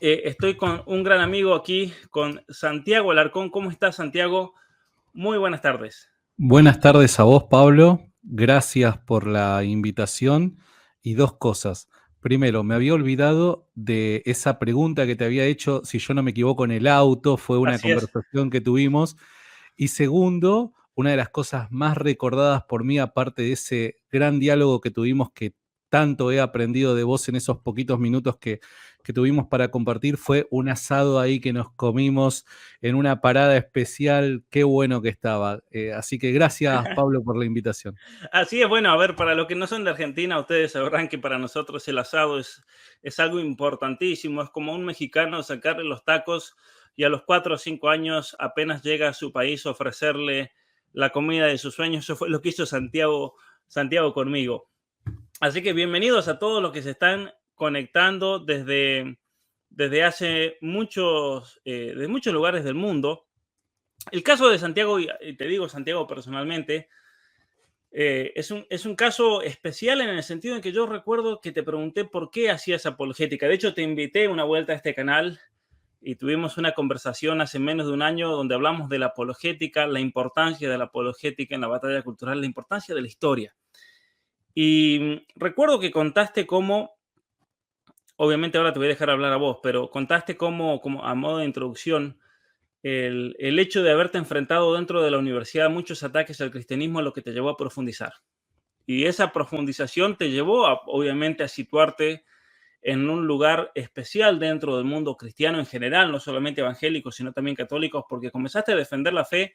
Estoy con un gran amigo aquí, con Santiago Alarcón. ¿Cómo estás, Santiago? Muy buenas tardes. Buenas tardes a vos, Pablo. Gracias por la invitación. Y dos cosas. Primero, me había olvidado de esa pregunta que te había hecho, si yo no me equivoco, en el auto, fue una Así es. conversación que tuvimos. Y segundo, una de las cosas más recordadas por mí, aparte de ese gran diálogo que tuvimos, que tanto he aprendido de vos en esos poquitos minutos que tuvimos para compartir, fue un asado ahí que nos comimos en una parada especial. Qué bueno que estaba. Así que gracias, Pablo, por la invitación. Así es, bueno, a ver, para los que no son de Argentina, ustedes sabrán que para nosotros el asado es algo importantísimo. Es como un mexicano sacarle los tacos y a los 4 o 5 años apenas llega a su país ofrecerle la comida de sus sueños. Eso fue lo que hizo Santiago conmigo. Así que bienvenidos a todos los que se están conectando desde hace de muchos lugares del mundo. El caso de Santiago, y te digo Santiago personalmente, es un caso especial en el sentido en que yo recuerdo que te pregunté por qué hacías apologética. De hecho, te invité una vuelta a este canal y tuvimos una conversación hace menos de un año donde hablamos de la apologética, la importancia de la apologética en la batalla cultural, la importancia de la historia. Y recuerdo que contaste cómo, obviamente ahora te voy a dejar hablar a vos, pero contaste cómo, como a modo de introducción, el hecho de haberte enfrentado dentro de la universidad a muchos ataques al cristianismo es lo que te llevó a profundizar. Y esa profundización te llevó, obviamente, a situarte en un lugar especial dentro del mundo cristiano en general, no solamente evangélicos, sino también católicos, porque comenzaste a defender la fe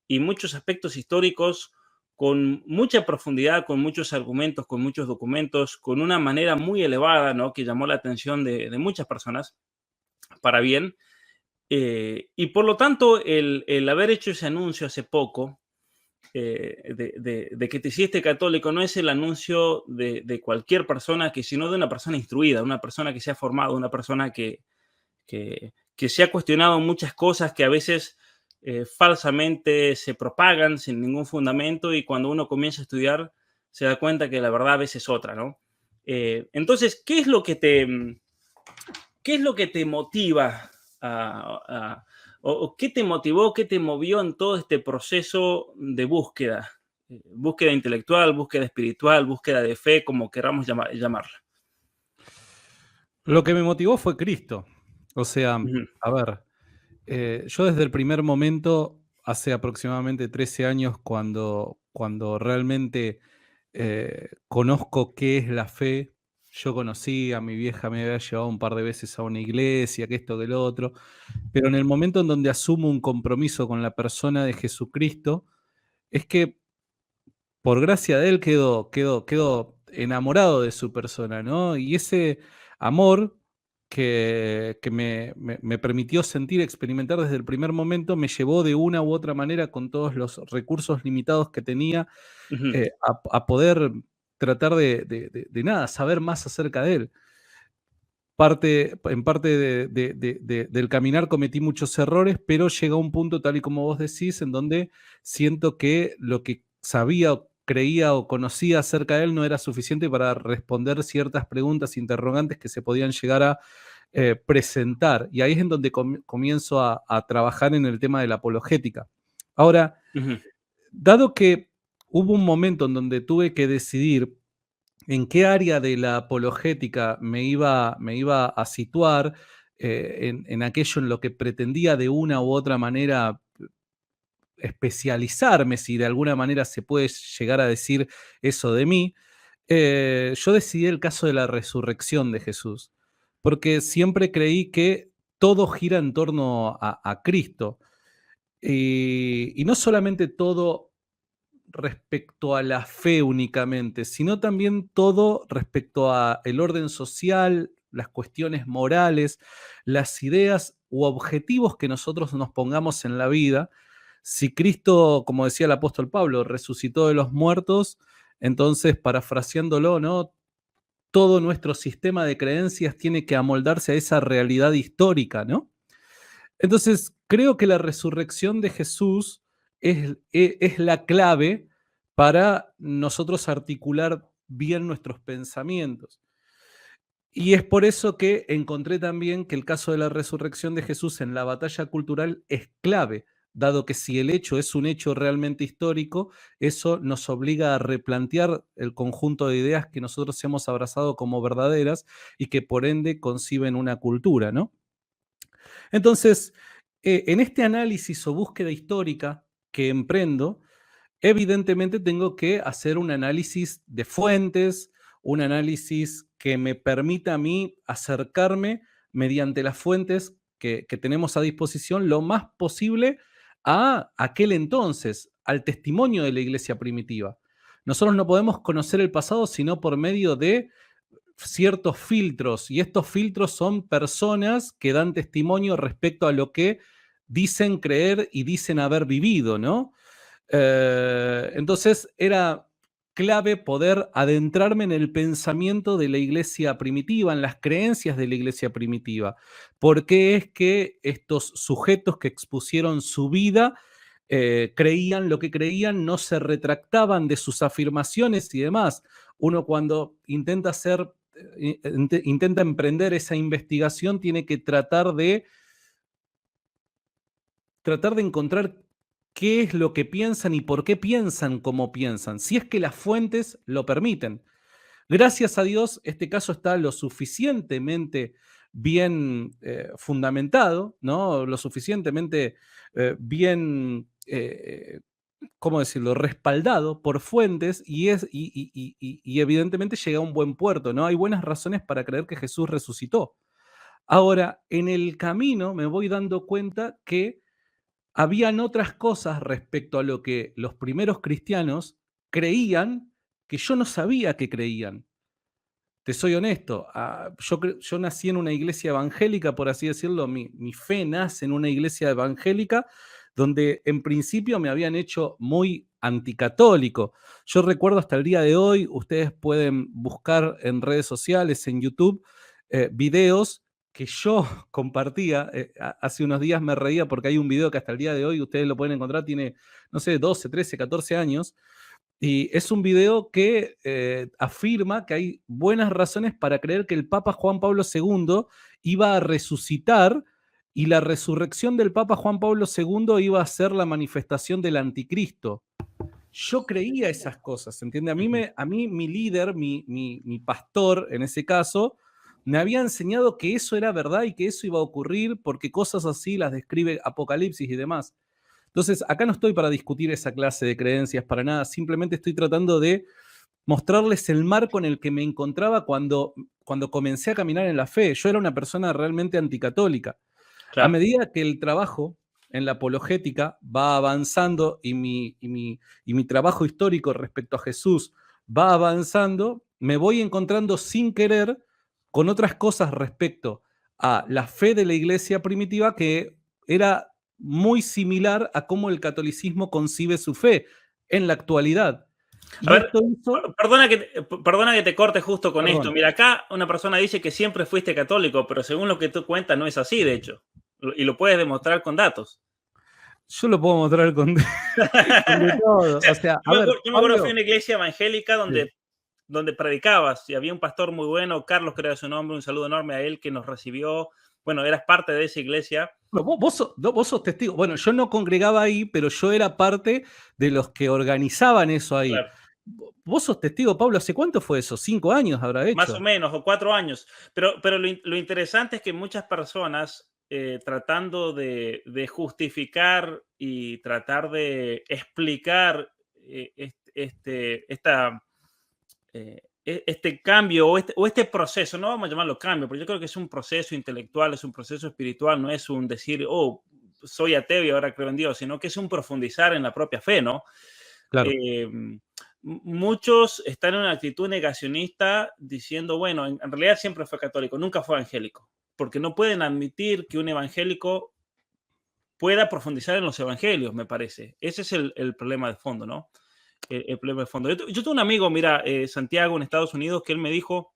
y muchos aspectos históricos con mucha profundidad, con muchos argumentos, con muchos documentos, con una manera muy elevada, ¿no? Que llamó la atención de muchas personas para bien. Y por lo tanto, el haber hecho ese anuncio hace poco, de que te hiciste católico, no es el anuncio de cualquier persona, sino de una persona instruida, una persona que se ha formado, una persona que se ha cuestionado muchas cosas que a veces falsamente se propagan sin ningún fundamento, y cuando uno comienza a estudiar se da cuenta que la verdad a veces es otra, ¿no? Entonces, ¿qué es lo que te motiva o qué te motivó, qué te movió en todo este proceso de búsqueda? Búsqueda intelectual, búsqueda espiritual, búsqueda de fe, como queramos llamarla. Lo que me motivó fue Cristo. O sea, Ujú, a ver, yo desde el primer momento, hace aproximadamente 13 años, cuando realmente conozco qué es la fe. Yo conocí a mi vieja, me había llevado un par de veces a una iglesia, que esto, que lo otro, pero en el momento en donde asumo un compromiso con la persona de Jesucristo, es que por gracia de Él quedo enamorado de su persona, ¿no? Y ese amor que me permitió sentir, experimentar desde el primer momento, me llevó de una u otra manera, con todos los recursos limitados que tenía, ujú. a poder tratar de nada, saber más acerca de Él. En parte del caminar cometí muchos errores, pero llega un punto, tal y como vos decís, en donde siento que lo que sabía, o creía o conocía acerca de él no era suficiente para responder ciertas preguntas, interrogantes que se podían llegar a presentar. Y ahí es en donde comienzo a trabajar en el tema de la apologética. Ahora, Ujú, dado que hubo un momento en donde tuve que decidir en qué área de la apologética me iba a situar, en aquello en lo que pretendía de una u otra manera especializarme, si de alguna manera se puede llegar a decir eso de mí. Yo decidí el caso de la resurrección de Jesús, porque siempre creí que todo gira en torno a Cristo. Y no solamente todo respecto a la fe únicamente, sino también todo respecto a el orden social, las cuestiones morales, las ideas u objetivos que nosotros nos pongamos en la vida. Si Cristo, como decía el apóstol Pablo, resucitó de los muertos, entonces, parafraseándolo, ¿no? Todo nuestro sistema de creencias tiene que amoldarse a esa realidad histórica, ¿no? Entonces, creo que la resurrección de Jesús es la clave para nosotros articular bien nuestros pensamientos. Y es por eso que encontré también que el caso de la resurrección de Jesús en la batalla cultural es clave, dado que si el hecho es un hecho realmente histórico, eso nos obliga a replantear el conjunto de ideas que nosotros hemos abrazado como verdaderas y que por ende conciben una cultura, ¿no? Entonces, en este análisis o búsqueda histórica que emprendo, evidentemente tengo que hacer un análisis de fuentes, un análisis que me permita a mí acercarme mediante las fuentes que tenemos a disposición lo más posible a aquel entonces, al testimonio de la iglesia primitiva. Nosotros no podemos conocer el pasado sino por medio de ciertos filtros, y estos filtros son personas que dan testimonio respecto a lo que dicen creer y dicen haber vivido, ¿no? Entonces era clave poder adentrarme en el pensamiento de la iglesia primitiva, en las creencias de la iglesia primitiva. ¿Por qué es que estos sujetos que expusieron su vida creían lo que creían, no se retractaban de sus afirmaciones y demás? Uno cuando intenta hacer, intenta emprender esa investigación, tiene que tratar de encontrar qué es lo que piensan y por qué piensan como piensan, si es que las fuentes lo permiten. Gracias a Dios, este caso está lo suficientemente bien fundamentado, ¿no? Lo suficientemente bien, ¿cómo decirlo?, respaldado por fuentes y evidentemente llega a un buen puerto, ¿no? Hay buenas razones para creer que Jesús resucitó. Ahora, en el camino me voy dando cuenta que habían otras cosas respecto a lo que los primeros cristianos creían que yo no sabía que creían. Te soy honesto, yo nací en una iglesia evangélica, por así decirlo, mi fe nace en una iglesia evangélica donde en principio me habían hecho muy anticatólico. Yo recuerdo hasta el día de hoy, ustedes pueden buscar en redes sociales, en YouTube, videos que yo compartía. Hace unos días me reía porque hay un video que hasta el día de hoy ustedes lo pueden encontrar, tiene, no sé, 12, 13, 14 años, y es un video que afirma que hay buenas razones para creer que el Papa Juan Pablo II iba a resucitar y la resurrección del Papa Juan Pablo II iba a ser la manifestación del anticristo. Yo creía esas cosas, ¿entiende? Ujú. A mí mi líder, mi pastor en ese caso, me había enseñado que eso era verdad y que eso iba a ocurrir porque cosas así las describe Apocalipsis y demás. Entonces, acá no estoy para discutir esa clase de creencias para nada, simplemente estoy tratando de mostrarles el marco en el que me encontraba cuando comencé a caminar en la fe. Yo era una persona realmente anticatólica. A Claro. medida que el trabajo en la apologética va avanzando y mi trabajo histórico respecto a Jesús va avanzando, me voy encontrando sin querer con otras cosas respecto a la fe de la iglesia primitiva que era muy similar a cómo el catolicismo concibe su fe en la actualidad. A Y ver, esto hizo, perdona que te corte justo con esto. perdón, Mira, acá una persona dice que siempre fuiste católico, pero según lo que tú cuentas no es así, de hecho. Y lo puedes demostrar con datos. yo lo puedo mostrar con, con de O todo. sea, O sea, a ver, yo me acuerdo fui a Pablo, una iglesia evangélica sí. donde predicabas y había un pastor muy bueno, Carlos, creo su nombre, un saludo enorme a él que nos recibió. Bueno, eras parte de esa iglesia. No, vos sos testigo. Bueno, yo no congregaba ahí, pero yo era parte de los que organizaban eso ahí. Claro. Vos sos testigo, Pablo, ¿hace cuánto fue eso? ¿5 años habrá Más o hecho? menos, o 4 años. Pero lo interesante es que muchas personas, tratando de justificar y tratar de explicar este cambio o este proceso, no vamos a llamarlo cambio, pero yo creo que es un proceso intelectual, es un proceso espiritual, no es un decir, oh, soy ateo y ahora creo en Dios, sino que es un profundizar en la propia fe, ¿no? Claro. Muchos están en una actitud negacionista diciendo, bueno, en realidad siempre fue católico, nunca fue evangélico, porque no pueden admitir que un evangélico pueda profundizar en los evangelios, me parece. Ese es el problema de fondo, ¿no? El problema de fondo. Yo tengo un amigo, mira, Santiago, en Estados Unidos, que él me dijo,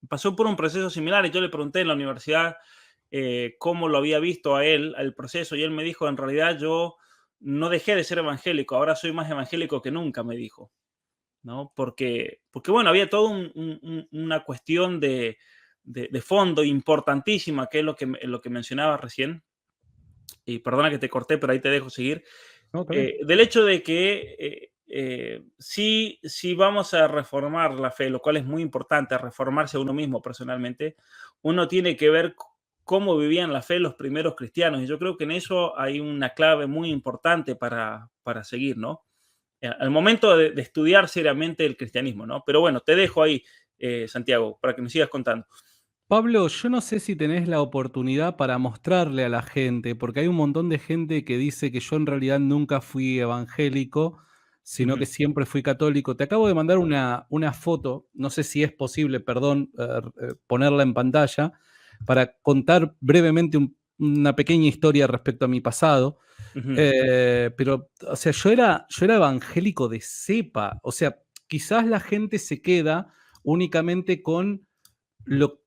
pasó por un proceso similar y yo le pregunté en la universidad cómo lo había visto a él, al proceso, y él me dijo, en realidad yo no dejé de ser evangélico, ahora soy más evangélico que nunca, me dijo, ¿no? Porque bueno, había toda una cuestión de fondo importantísima, que es lo que mencionabas recién, y perdona que te corté, pero ahí te dejo seguir, No, está bien. del hecho de que sí vamos a reformar la fe, lo cual es muy importante, reformarse a uno mismo personalmente, uno tiene que ver cómo vivían la fe los primeros cristianos, y yo creo que en eso hay una clave muy importante para seguir, ¿no? Al momento de estudiar seriamente el cristianismo, ¿no? Pero bueno, te dejo ahí, Santiago, para que me sigas contando. Pablo, yo no sé si tenés la oportunidad para mostrarle a la gente, porque hay un montón de gente que dice que yo en realidad nunca fui evangélico, sino Ujú, que siempre fui católico. Te acabo de mandar una foto, no sé si es posible, perdón, ponerla en pantalla, para contar brevemente una pequeña historia respecto a mi pasado. ujú, Pero, o sea, yo era evangélico de cepa. O sea, quizás la gente se queda únicamente con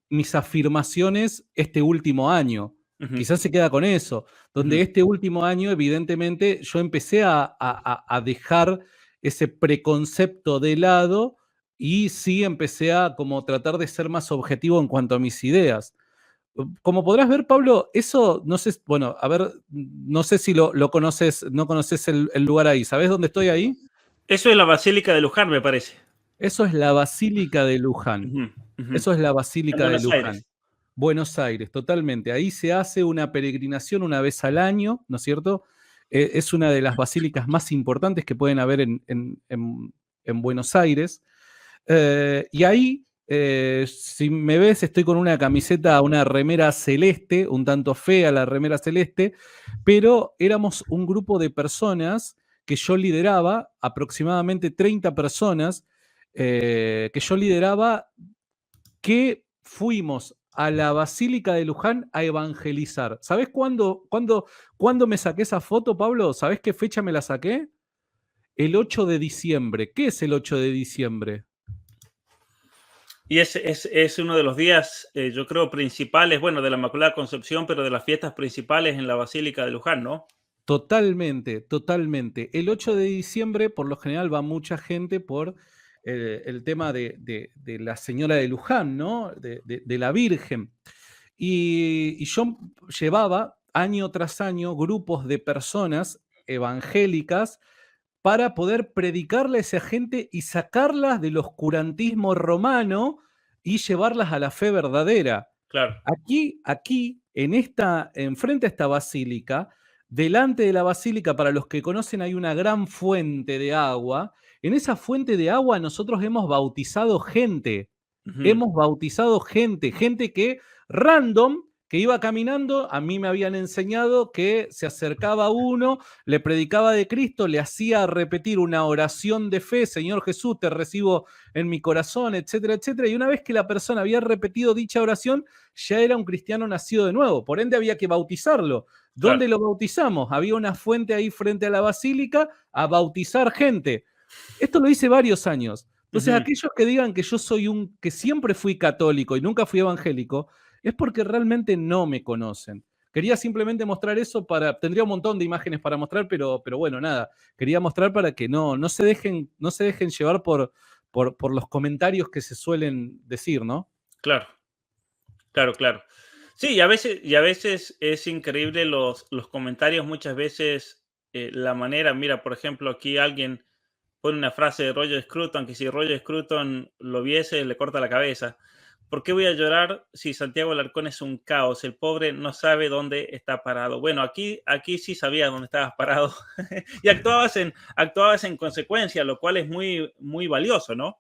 mis afirmaciones este último año. ujú, Quizás se queda con eso, donde ujú. este último año, evidentemente, yo empecé a dejar ese preconcepto de lado y sí empecé a como tratar de ser más objetivo en cuanto a mis ideas. Como podrás ver, Pablo, eso, no sé, bueno, a ver, no sé si lo conoces, no conoces el lugar ahí. ¿Sabés dónde estoy ahí? Eso es la Basílica de Luján, me parece. Eso es la Basílica de Luján. Ujú, ujú. Eso es la En Basílica de Buenos Luján. Aires. Buenos Aires, totalmente. Ahí se hace una peregrinación una vez al año, ¿no es cierto? Es una de las basílicas más importantes que pueden haber en Buenos Aires. Y ahí, si me ves, estoy con una camiseta, una remera celeste, un tanto fea la remera celeste, pero éramos un grupo de personas que yo lideraba, aproximadamente 30 personas, que yo lideraba, que fuimos a la Basílica de Luján a evangelizar. ¿Sabés cuándo me saqué esa foto, Pablo? ¿Sabés qué fecha me la saqué? El 8 de diciembre. ¿Qué es el 8 de diciembre? Y es uno de los días, yo creo, principales, bueno, de la Inmaculada Concepción, pero de las fiestas principales en la Basílica de Luján, ¿no? Totalmente, totalmente. El 8 de diciembre, por lo general, va mucha gente por el tema de la señora de Luján, ¿no? De la Virgen. Y yo llevaba año tras año grupos de personas evangélicas para poder predicarle a esa gente y sacarlas del oscurantismo romano y llevarlas a la fe verdadera. Claro. Aquí, enfrente a esta basílica, delante de la basílica, para los que conocen, hay una gran fuente de agua. En esa fuente de agua nosotros hemos bautizado gente. Ujú, Hemos bautizado gente que random, que iba caminando, a mí me habían enseñado que se acercaba a uno, le predicaba de Cristo, le hacía repetir una oración de fe: Señor Jesús, te recibo en mi corazón, etcétera, etcétera. Y una vez que la persona había repetido dicha oración, ya era un cristiano nacido de nuevo. Por ende, había que bautizarlo. claro. ¿Dónde lo bautizamos? Había una fuente ahí frente a la basílica a bautizar gente. Esto lo hice varios años. Entonces, Ujú. aquellos que digan que yo soy que siempre fui católico y nunca fui evangélico, es porque realmente no me conocen. Quería simplemente mostrar eso tendría un montón de imágenes para mostrar, pero bueno, nada. Quería mostrar para que no se dejen llevar por los comentarios que se suelen decir, ¿no? Claro, claro, claro. Sí, y a veces es increíble los comentarios, muchas veces la manera, mira, por ejemplo, aquí alguien pone una frase de Roger Scruton, que si Roger Scruton lo viese, le corta la cabeza. ¿Por qué voy a llorar si Santiago Alarcón es un caos? El pobre no sabe dónde está parado. Bueno, aquí sí sabía dónde estabas parado y actuabas en consecuencia, lo cual es muy, muy valioso, ¿no?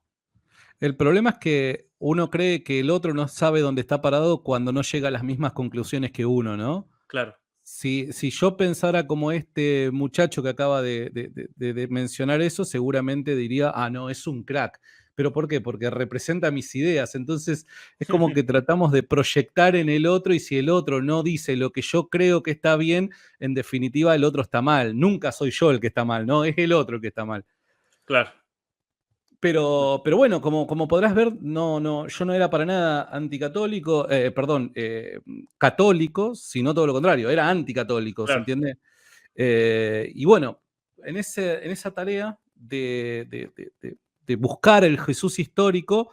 El problema es que uno cree que el otro no sabe dónde está parado cuando no llega a las mismas conclusiones que uno, ¿no? Claro. Si yo pensara como este muchacho que acaba de mencionar eso, seguramente diría: ah, no, es un crack. ¿Pero por qué? Porque representa mis ideas. Entonces es como que tratamos de proyectar en el otro, y si el otro no dice lo que yo creo que está bien, en definitiva el otro está mal. Nunca soy yo el que está mal, ¿no? Es el otro el que está mal. Claro. Pero bueno, como podrás ver, yo no era para nada anticatólico, perdón, católico, sino todo lo contrario, era anticatólico, ¿se Claro. entiende? Y bueno, en esa tarea de buscar el Jesús histórico,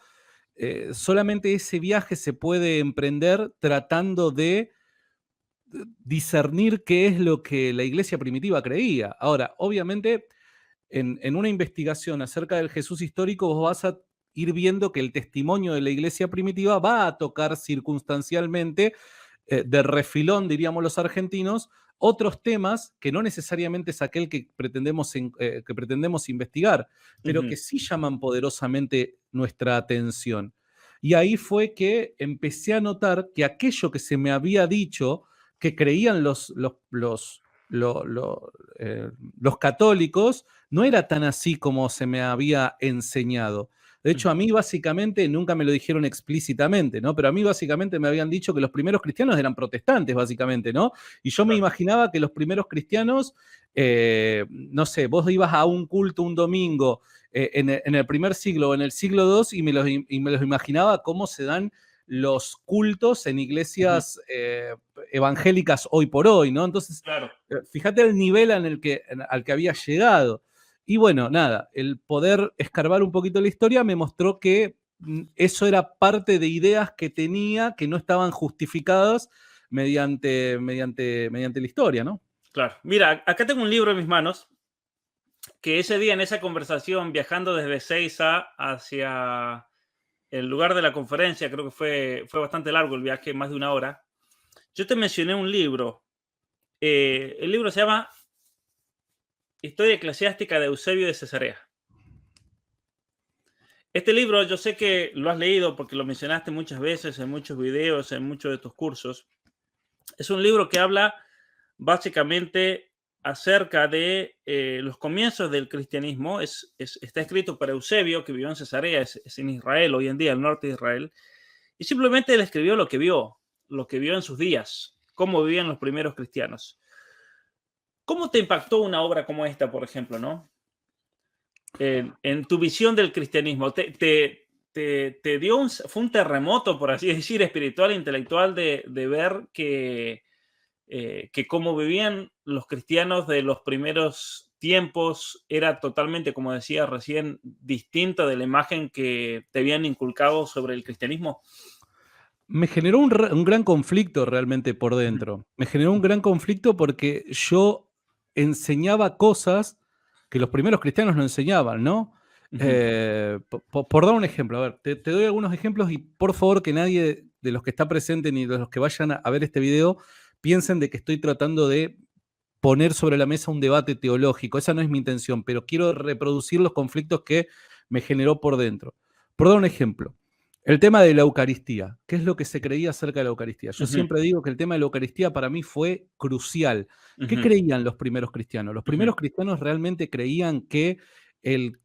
solamente ese viaje se puede emprender tratando de discernir qué es lo que la iglesia primitiva creía. Ahora, obviamente, en una investigación acerca del Jesús histórico, vos vas a ir viendo que el testimonio de la iglesia primitiva va a tocar circunstancialmente, de refilón, diríamos los argentinos, otros temas que no necesariamente es aquel que pretendemos investigar, pero que sí llaman poderosamente nuestra atención. Y ahí fue que empecé a notar que aquello que se me había dicho, que creían los católicos, no era tan así como se me había enseñado. De hecho, a mí básicamente, nunca me lo dijeron explícitamente, ¿no? Pero a mí básicamente me habían dicho que los primeros cristianos eran protestantes, básicamente, ¿no? Y yo me imaginaba que los primeros cristianos, no sé, vos ibas a un culto un domingo en el primer siglo o en el siglo II y me los imaginaba cómo se dan los cultos en iglesias evangélicas hoy por hoy, ¿no? Entonces, Claro. fíjate el nivel al que había llegado. Y bueno, nada, el poder escarbar un poquito la historia me mostró que eso era parte de ideas que tenía que no estaban justificadas mediante la historia, ¿no? Claro. Mira, acá tengo un libro en mis manos que ese día en esa conversación, viajando desde Seiza hacia el lugar de la conferencia, creo que fue bastante largo el viaje, más de 1 hora, yo te mencioné un libro. El libro se llama Historia eclesiástica de Eusebio de Cesarea. Este libro yo sé que lo has leído porque lo mencionaste muchas veces en muchos videos, en muchos de tus cursos. Es un libro que habla básicamente acerca de los comienzos del cristianismo. Está escrito por Eusebio, que vivió en Cesarea, es en Israel, hoy en día, el norte de Israel. Y simplemente él escribió lo que vio en sus días, cómo vivían los primeros cristianos. ¿Cómo te impactó una obra como esta, por ejemplo, no? En tu visión del cristianismo, te dio fue un terremoto, por así decir, espiritual e intelectual de ver que cómo vivían los cristianos de los primeros tiempos era totalmente, como decía recién, distinta de la imagen que te habían inculcado sobre el cristianismo? Me generó un gran conflicto realmente por Ujú, dentro. Me generó un gran conflicto porque yo enseñaba cosas que los primeros cristianos no enseñaban, ¿no? ujú, Por dar un ejemplo, a ver, te doy algunos ejemplos y por favor que nadie de los que está presente ni de los que vayan a ver este video piensen de que estoy tratando de poner sobre la mesa un debate teológico. Esa no es mi intención, pero quiero reproducir los conflictos que me generó por dentro. Por dar un ejemplo, el tema de la Eucaristía. ¿Qué es lo que se creía acerca de la Eucaristía? Yo ujú, siempre digo que el tema de la Eucaristía para mí fue crucial. ¿Qué ujú, creían los primeros cristianos? Los ujú, primeros cristianos realmente creían que el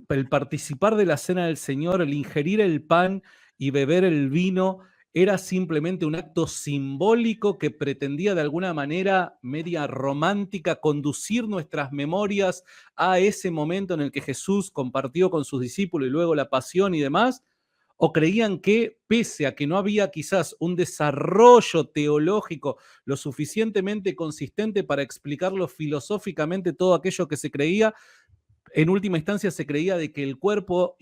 el participar de la cena del Señor, el ingerir el pan y beber el vino, era simplemente un acto simbólico que pretendía de alguna manera media romántica conducir nuestras memorias a ese momento en el que Jesús compartió con sus discípulos y luego la pasión y demás. ¿O creían que, pese a que no había quizás un desarrollo teológico lo suficientemente consistente para explicarlo filosóficamente todo aquello que se creía, en última instancia se creía de que el cuerpo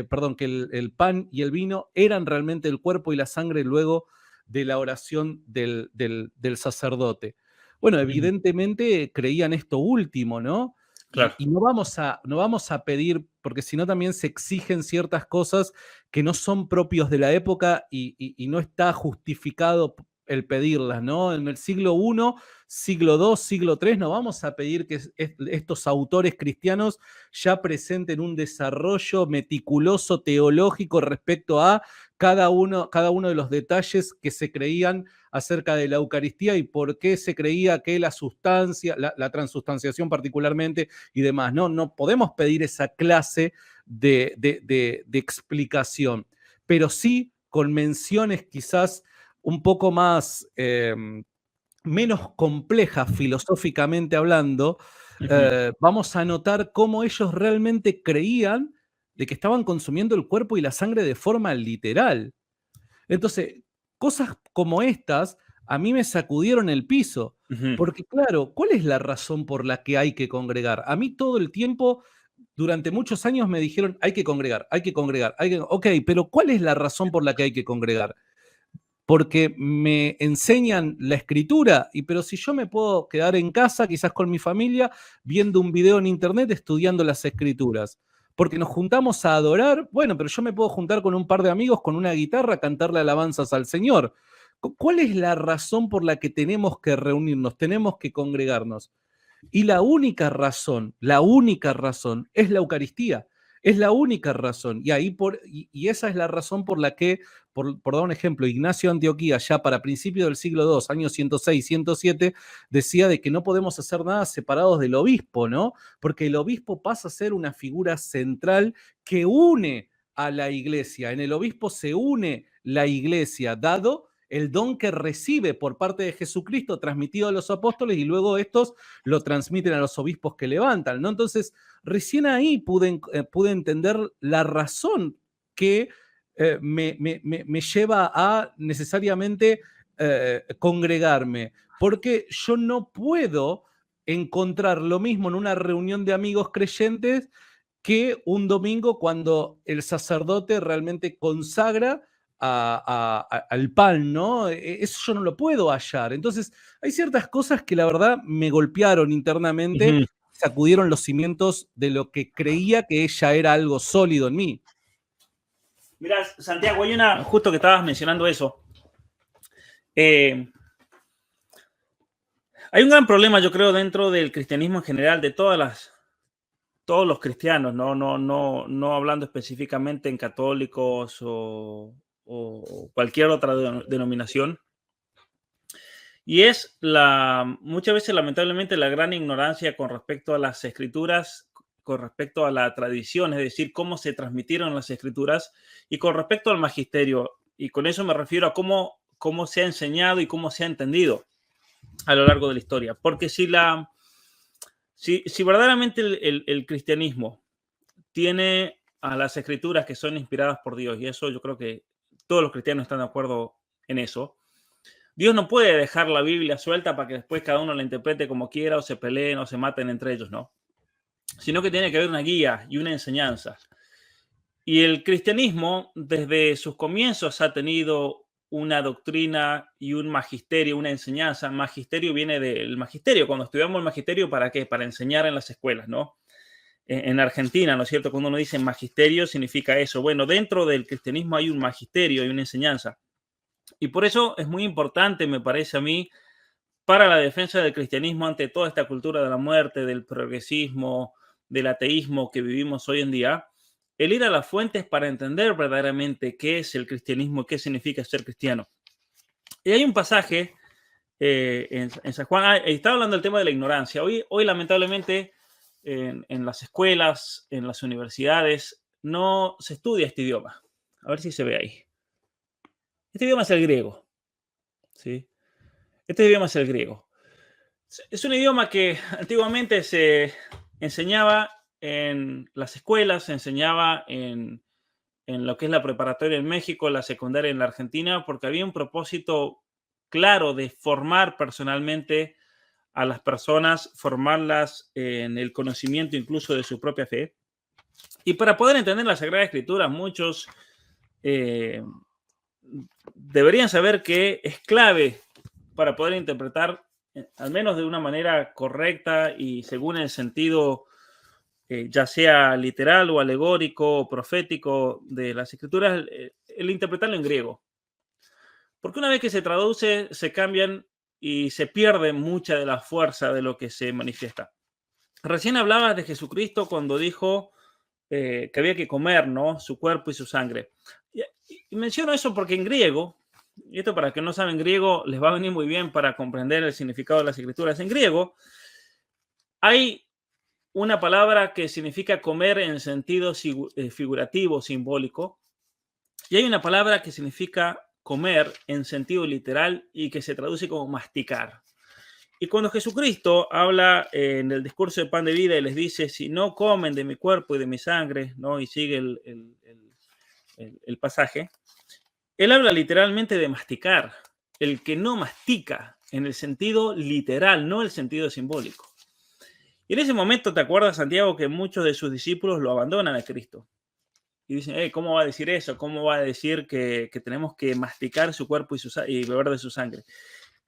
perdón, que el pan y el vino eran realmente el cuerpo y la sangre luego de la oración del sacerdote? Bueno, ujú? evidentemente creían esto último, ¿no? Claro. Y no vamos a pedir, porque si no también se exigen ciertas cosas que no son propios de la época y no está justificado el pedirlas, ¿no? En el siglo I, siglo II, siglo III, no vamos a pedir que estos autores cristianos ya presenten un desarrollo meticuloso teológico respecto a cada uno de los detalles que se creían acerca de la Eucaristía y por qué se creía que la sustancia, la transustanciación particularmente y demás. No podemos pedir esa clase de explicación, pero sí con menciones quizás un poco más menos complejas filosóficamente hablando, Ujú, vamos a notar cómo ellos realmente creían de que estaban consumiendo el cuerpo y la sangre de forma literal. Entonces, cosas como estas a mí me sacudieron el piso, ujú, porque claro, ¿cuál es la razón por la que hay que congregar? A mí todo el tiempo Durante muchos años me dijeron, hay que congregar, hay que congregar. Ok, pero ¿cuál es la razón por la que hay que congregar? Porque me enseñan la escritura, pero si yo me puedo quedar en casa, quizás con mi familia, viendo un video en internet, estudiando las escrituras. Porque nos juntamos a adorar, bueno, pero yo me puedo juntar con un par de amigos con una guitarra a cantarle alabanzas al Señor. ¿Cuál es la razón por la que tenemos que reunirnos, tenemos que congregarnos? Y la única razón es la Eucaristía. Es la única razón. Y esa es la razón por la que, por dar un ejemplo, Ignacio de Antioquía, ya para principios del siglo II, años 106, 107, decía de que no podemos hacer nada separados del obispo, ¿no? Porque el obispo pasa a ser una figura central que une a la iglesia. En el obispo se une la iglesia, dado el don que recibe por parte de Jesucristo transmitido a los apóstoles y luego estos lo transmiten a los obispos que levantan, ¿no? Entonces, recién ahí pude entender la razón que me lleva a necesariamente congregarme, porque yo no puedo encontrar lo mismo en una reunión de amigos creyentes que un domingo cuando el sacerdote realmente consagra al pan, ¿no? Eso yo no lo puedo hallar. Entonces, hay ciertas cosas que la verdad me golpearon internamente, Ujú. sacudieron los cimientos de lo que creía que ella era algo sólido en mí. Mira, Santiago, justo que estabas mencionando eso, eh, hay un gran problema, yo creo, dentro del cristianismo en general, de todos los cristianos, no hablando específicamente en católicos o cualquier otra denominación. Y es muchas veces, lamentablemente, la gran ignorancia con respecto a las escrituras, con respecto a la tradición, es decir, cómo se transmitieron las escrituras, y con respecto al magisterio. Y con eso me refiero a cómo se ha enseñado y cómo se ha entendido a lo largo de la historia. Porque si verdaderamente el cristianismo tiene a las escrituras que son inspiradas por Dios, y eso yo creo que todos los cristianos están de acuerdo en eso, Dios no puede dejar la Biblia suelta para que después cada uno la interprete como quiera o se peleen o se maten entre ellos, no. Sino que tiene que haber una guía y una enseñanza. Y el cristianismo, desde sus comienzos, ha tenido una doctrina y un magisterio, una enseñanza. Magisterio viene del magisterio. Cuando estudiamos el magisterio, ¿para qué? Para enseñar en las escuelas, ¿no? En Argentina, ¿no es cierto? Cuando uno dice magisterio, significa eso. Bueno, dentro del cristianismo hay un magisterio, hay una enseñanza. Y por eso es muy importante, me parece a mí, para la defensa del cristianismo ante toda esta cultura de la muerte, del progresismo, del ateísmo que vivimos hoy en día, el ir a las fuentes para entender verdaderamente qué es el cristianismo, qué significa ser cristiano. Y hay un pasaje en San Juan, estaba hablando del tema de la ignorancia. Hoy lamentablemente, en las escuelas, en las universidades, no se estudia este idioma. A ver si se ve ahí. Este idioma es el griego, ¿sí? Este idioma es el griego. Es un idioma que antiguamente se enseñaba en las escuelas, se enseñaba en lo que es la preparatoria en México, la secundaria en la Argentina, porque había un propósito claro de formar personalmente a las personas, formarlas en el conocimiento incluso de su propia fe. Y para poder entender la Sagrada Escritura, muchos deberían saber que es clave para poder interpretar, al menos de una manera correcta y según el sentido, ya sea literal o alegórico o profético de las escrituras, el interpretarlo en griego. Porque una vez que se traduce, se cambian y se pierde mucha de la fuerza de lo que se manifiesta. Recién hablabas de Jesucristo cuando dijo que había que comer, ¿no? Su cuerpo y su sangre. Y menciono eso porque en griego, y esto para que no saben griego, les va a venir muy bien para comprender el significado de las escrituras. En griego hay una palabra que significa comer en sentido figurativo, simbólico, y hay una palabra que significa comer en sentido literal y que se traduce como masticar. Y cuando Jesucristo habla en el discurso de pan de vida y les dice, si no comen de mi cuerpo y de mi sangre, ¿no? Y sigue el pasaje, él habla literalmente de masticar, el que no mastica en el sentido literal, no el sentido simbólico. Y en ese momento, ¿te acuerdas, Santiago, que muchos de sus discípulos lo abandonan a Cristo? Y dicen, ¿cómo va a decir eso? ¿Cómo va a decir que tenemos que masticar su cuerpo y beber de su sangre?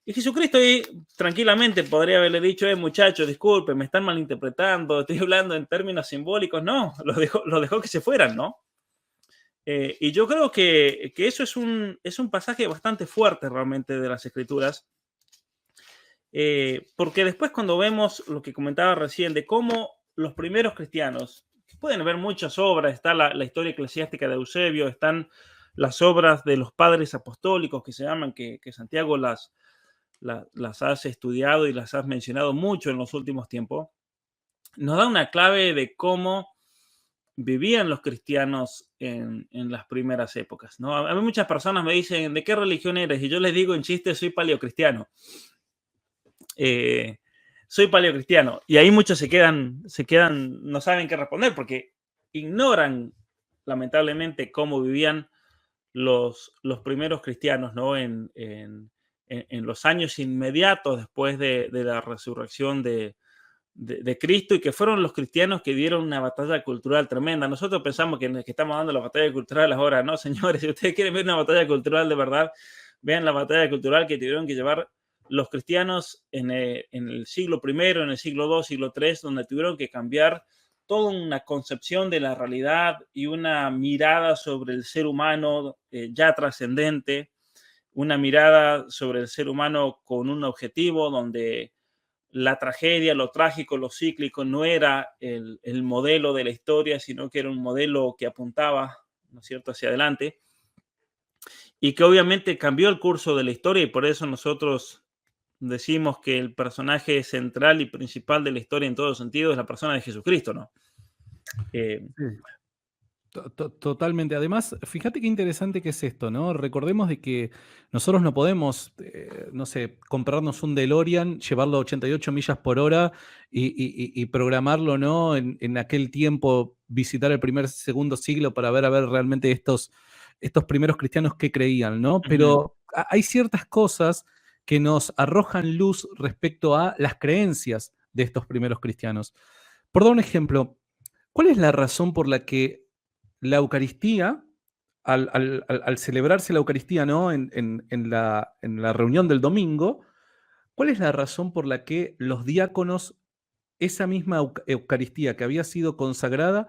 Y Jesucristo ahí tranquilamente podría haberle dicho, muchachos, disculpen, me están malinterpretando, estoy hablando en términos simbólicos. No, los dejó que se fueran, ¿no? Y yo creo que eso es un pasaje bastante fuerte realmente de las Escrituras, porque después cuando vemos lo que comentaba recién de cómo los primeros cristianos, pueden ver muchas obras, está la historia eclesiástica de Eusebio, están las obras de los padres apostólicos que se llaman, que Santiago las has estudiado y las has mencionado mucho en los últimos tiempos, nos da una clave de cómo vivían los cristianos en las primeras épocas, ¿no? A mí muchas personas me dicen, ¿de qué religión eres? Y yo les digo en chiste, soy paleocristiano. Soy paleocristiano. Y ahí muchos se quedan, no saben qué responder porque ignoran, lamentablemente, cómo vivían los primeros cristianos, ¿no? En los años inmediatos después de la resurrección de Cristo, y que fueron los cristianos que dieron una batalla cultural tremenda. Nosotros pensamos que estamos dando la batalla cultural ahora, no, señores. Si ustedes quieren ver una batalla cultural de verdad, vean la batalla cultural que tuvieron que llevar los cristianos en el siglo I, en el siglo II, siglo III, donde tuvieron que cambiar toda una concepción de la realidad y una mirada sobre el ser humano ya trascendente, una mirada sobre el ser humano con un objetivo donde la tragedia, lo trágico, lo cíclico no era el modelo de la historia, sino que era un modelo que apuntaba, ¿no es cierto?, hacia adelante, y que obviamente cambió el curso de la historia, y por eso nosotros decimos que el personaje central y principal de la historia en todo sentido es la persona de Jesucristo, ¿no? Sí. Totalmente. Además, fíjate qué interesante que es esto, ¿no? Recordemos de que nosotros no podemos, no sé, comprarnos un DeLorean, llevarlo a 88 millas por hora y programarlo, ¿no? En aquel tiempo, visitar el primer, segundo siglo para ver a ver realmente estos primeros cristianos que creían, ¿no? Pero hay ciertas cosas que nos arrojan luz respecto a las creencias de estos primeros cristianos. Por dar un ejemplo, ¿cuál es la razón por la que la Eucaristía, al celebrarse la Eucaristía, ¿no? En la reunión del domingo, ¿cuál es la razón por la que los diáconos, esa misma Eucaristía que había sido consagrada,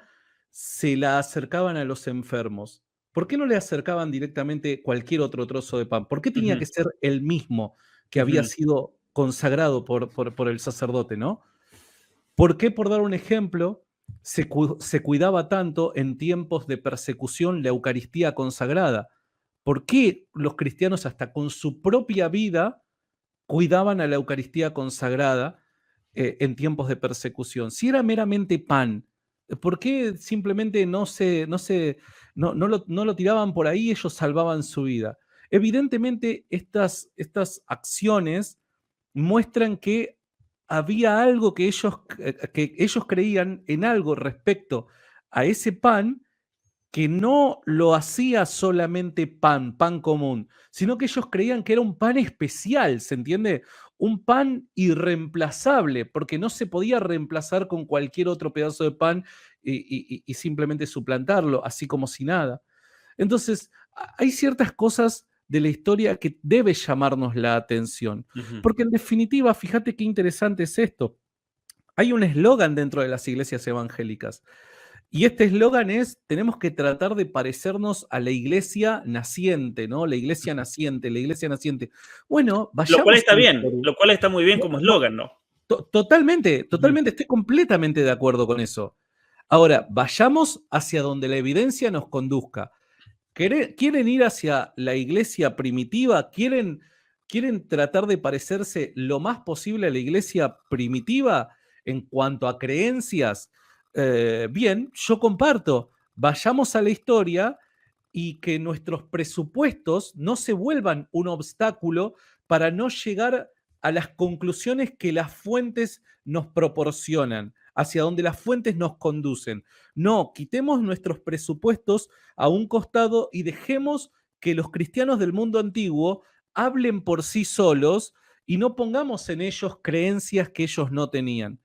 se la acercaban a los enfermos? ¿Por qué no le acercaban directamente cualquier otro trozo de pan? ¿Por qué tenía que ser el mismo que había sido consagrado por el sacerdote, ¿no? ¿Por qué, por dar un ejemplo, se cuidaba tanto en tiempos de persecución la Eucaristía consagrada? ¿Por qué los cristianos hasta con su propia vida cuidaban a la Eucaristía consagrada en tiempos de persecución? Si era meramente pan, ¿por qué simplemente no lo tiraban por ahí y ellos salvaban su vida? Evidentemente, estas acciones muestran que había algo que ellos creían en algo respecto a ese pan, que no lo hacía solamente pan común, sino que ellos creían que era un pan especial, ¿se entiende? Un pan irreemplazable, porque no se podía reemplazar con cualquier otro pedazo de pan y simplemente suplantarlo, así como si nada. Entonces, hay ciertas cosas de la historia que debe llamarnos la atención, porque en definitiva, fíjate qué interesante es esto. Hay un eslogan dentro de las iglesias evangélicas. Y este eslogan es, tenemos que tratar de parecernos a la iglesia naciente, ¿no? La iglesia naciente, la iglesia naciente. Bueno, Lo cual vayamos está a la bien, historia. lo cual está muy bien como eslogan, ¿no? Totalmente, estoy completamente de acuerdo con eso. Ahora, vayamos hacia donde la evidencia nos conduzca. ¿Quieren ir hacia la iglesia primitiva? ¿Quieren tratar de parecerse lo más posible a la iglesia primitiva en cuanto a creencias? Bien, yo comparto. Vayamos a la historia y que nuestros presupuestos no se vuelvan un obstáculo para no llegar a las conclusiones que las fuentes nos proporcionan, hacia donde las fuentes nos conducen. No, quitemos nuestros presupuestos a un costado y dejemos que los cristianos del mundo antiguo hablen por sí solos y no pongamos en ellos creencias que ellos no tenían.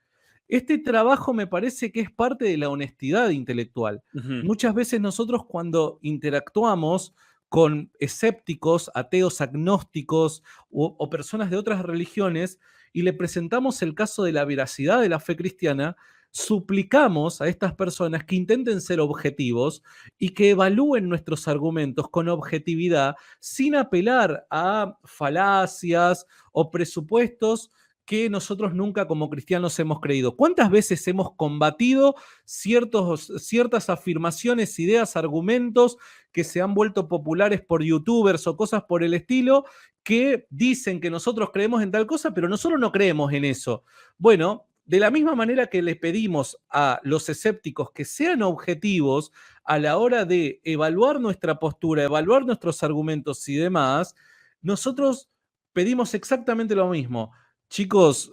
Este trabajo me parece que es parte de la honestidad intelectual. Ujú, Muchas veces nosotros cuando interactuamos con escépticos, ateos, agnósticos o personas de otras religiones y le presentamos el caso de la veracidad de la fe cristiana, suplicamos a estas personas que intenten ser objetivos y que evalúen nuestros argumentos con objetividad sin apelar a falacias o presupuestos que nosotros nunca como cristianos hemos creído. ¿Cuántas veces hemos combatido ciertas afirmaciones, ideas, argumentos que se han vuelto populares por youtubers o cosas por el estilo que dicen que nosotros creemos en tal cosa, pero nosotros no creemos en eso? Bueno, de la misma manera que le pedimos a los escépticos que sean objetivos a la hora de evaluar nuestra postura, evaluar nuestros argumentos y demás, nosotros pedimos exactamente lo mismo. Chicos,